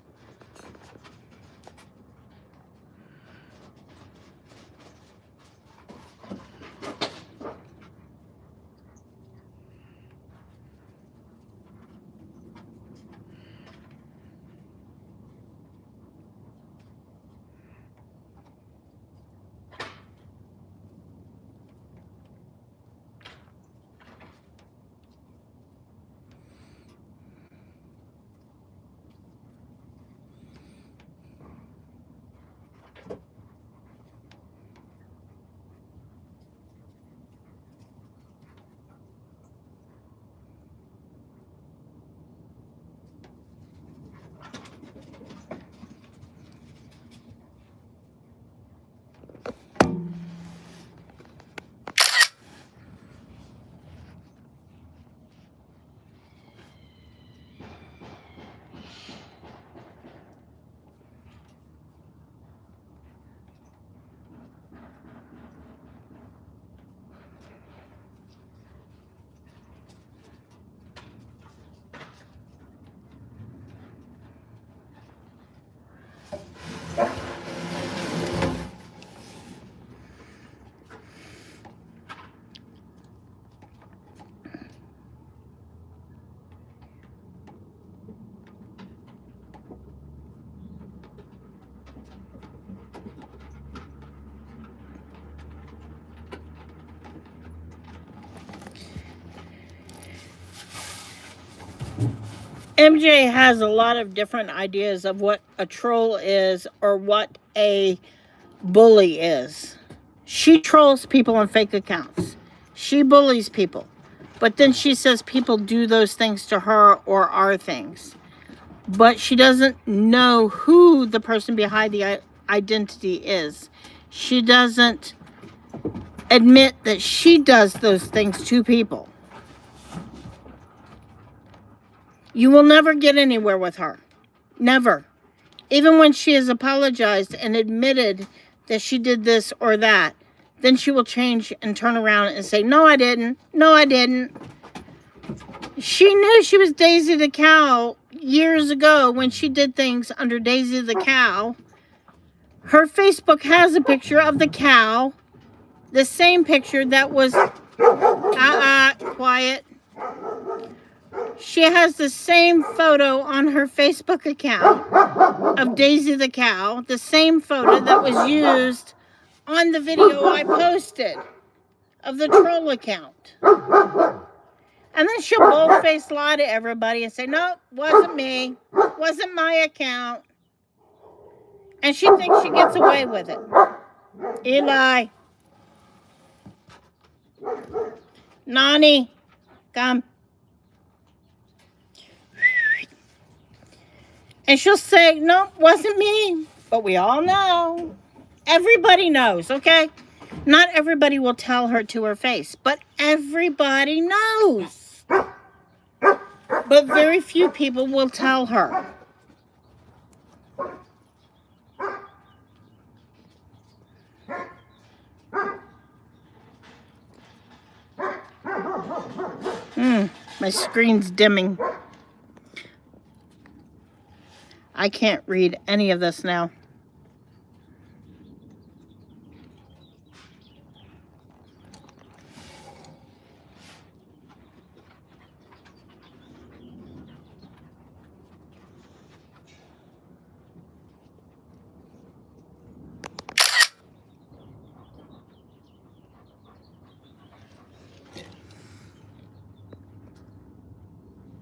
MJ has a lot of different ideas of what a troll is or what a bully is. She trolls people on fake accounts. She bullies people. But then she says people do those things to her or are things. But she doesn't know who the person behind the identity is. She doesn't admit that she does those things to people. You will never get anywhere with her. Never. Even when she has apologized and admitted that she did this or that, then she will change and turn around and say, no, I didn't. No, I didn't. She knew she was Daisy the Cow years ago when she did things under Daisy the Cow. Her Facebook has a picture of the cow, the same picture that was, quiet. She has the same photo on her Facebook account of Daisy the Cow, the same photo that was used on the video I posted of the troll account. And then she'll bold-faced lie to everybody and say, no, wasn't me, wasn't my account. And she thinks she gets away with it. Eli. Nani, come. And she'll say, no, wasn't me. But we all know. Everybody knows, okay? Not everybody will tell her to her face, but everybody knows. But very few people will tell her. My screen's dimming. I can't read any of this now.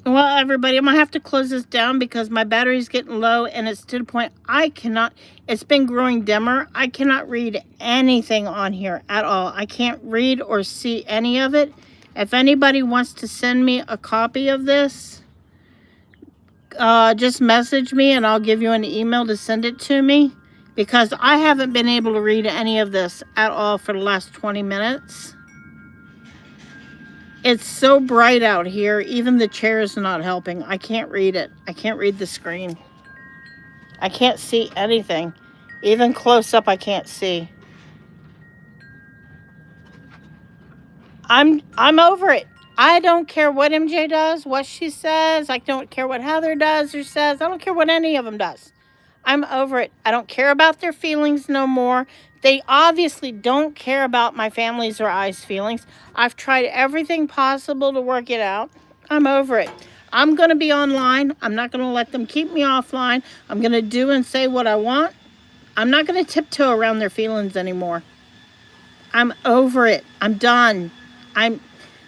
Well, everybody, I'm going to have to close this down because my battery's getting low and it's to the point I cannot, it's been growing dimmer. I cannot read anything on here at all. I can't read or see any of it. If anybody wants to send me a copy of this, just message me and I'll give you an email to send it to me because I haven't been able to read any of this at all for the last 20 minutes. It's so bright out here, even the chair is not helping. I can't read it. I can't read the screen. I can't see anything. Even close up, I can't see. I'm over it. I don't care what MJ does, what she says. I don't care what Heather does or says. I don't care what any of them does. I'm over it. I don't care about their feelings no more. They obviously don't care about my family's or I's feelings. I've tried everything possible to work it out. I'm over it. I'm going to be online. I'm not going to let them keep me offline. I'm going to do and say what I want. I'm not going to tiptoe around their feelings anymore. I'm over it. I'm done. I'm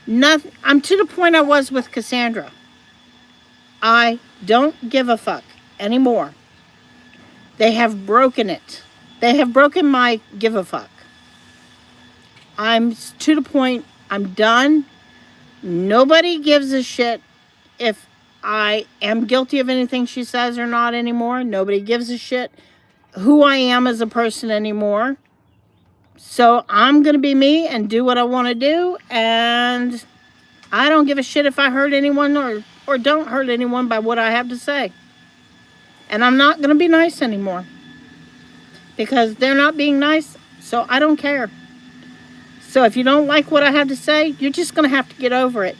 to the point I was with Cassandra. I don't give a fuck anymore. They have broken it. They have broken my give a fuck. I'm to the point, I'm done. Nobody gives a shit if I am guilty of anything she says or not anymore. Nobody gives a shit who I am as a person anymore. So I'm going to be me and do what I want to do. And I don't give a shit if I hurt anyone or don't hurt anyone by what I have to say. And I'm not going to be nice anymore. Because they're not being nice, so I don't care. So if you don't like what I have to say, you're just going to have to get over it.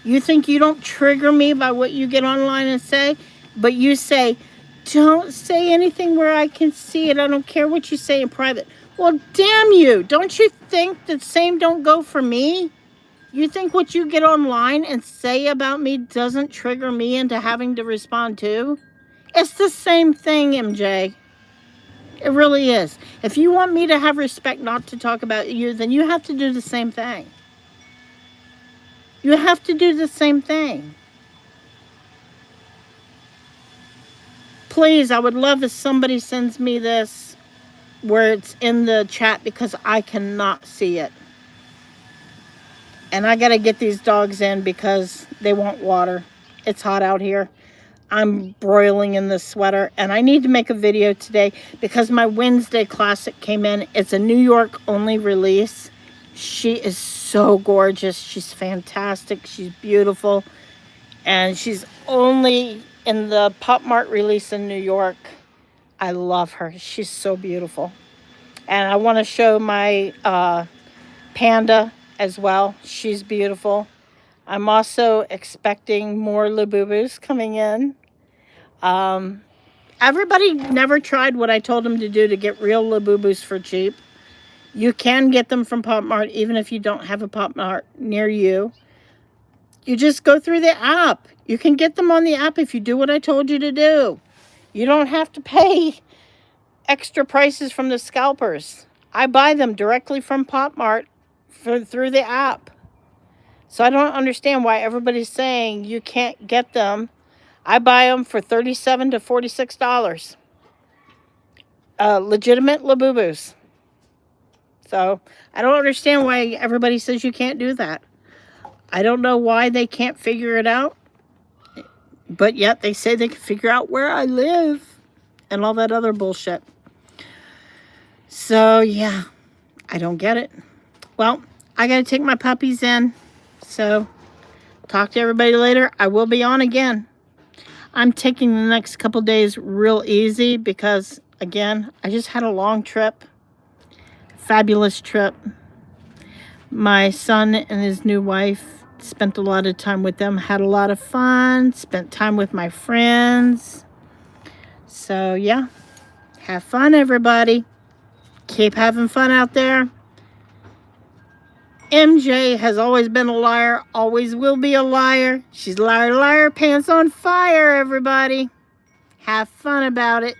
You think you don't trigger me by what you get online and say, but you say, don't say anything where I can see it. I don't care what you say in private. Well, damn you. Don't you think the same don't go for me? You think what you get online and say about me doesn't trigger me into having to respond to? It's the same thing, MJ. It really is. If you want me to have respect not to talk about you, then you have to do the same thing. You have to do the same thing. Please, I would love if somebody sends me this where it's in the chat because I cannot see it. And I got to get these dogs in because they want water. It's hot out here. I'm broiling in this sweater. And I need to make a video today because my Wednesday Classic came in. It's a New York only release. She is so gorgeous. She's fantastic. She's beautiful. And she's only in the Pop Mart release in New York. I love her. She's so beautiful. And I want to show my Panda as well. She's beautiful. I'm also expecting more Labubus coming in. Everybody never tried what I told them to do to get real Labubus for cheap. You can get them from Pop Mart even if you don't have a Pop Mart near you. You just go through the app. You can get them on the app if you do what I told you to do. You don't have to pay extra prices from the scalpers. I buy them directly from Pop Mart through the app. So I don't understand why everybody's saying you can't get them. I buy them for $37 to $46. Legitimate Labubus. So I don't understand why everybody says you can't do that. I don't know why they can't figure it out. But yet they say they can figure out where I live. And all that other bullshit. So yeah, I don't get it. Well, I got to take my puppies in. So talk to everybody later. I will be on again. I'm taking the next couple days real easy because, again, I just had a long trip. Fabulous trip. My son and his new wife spent a lot of time with them. Had a lot of fun. Spent time with my friends. So, yeah. Have fun, everybody. Keep having fun out there. MJ has always been a liar, always will be a liar. She's liar, liar, pants on fire, everybody. Have fun about it.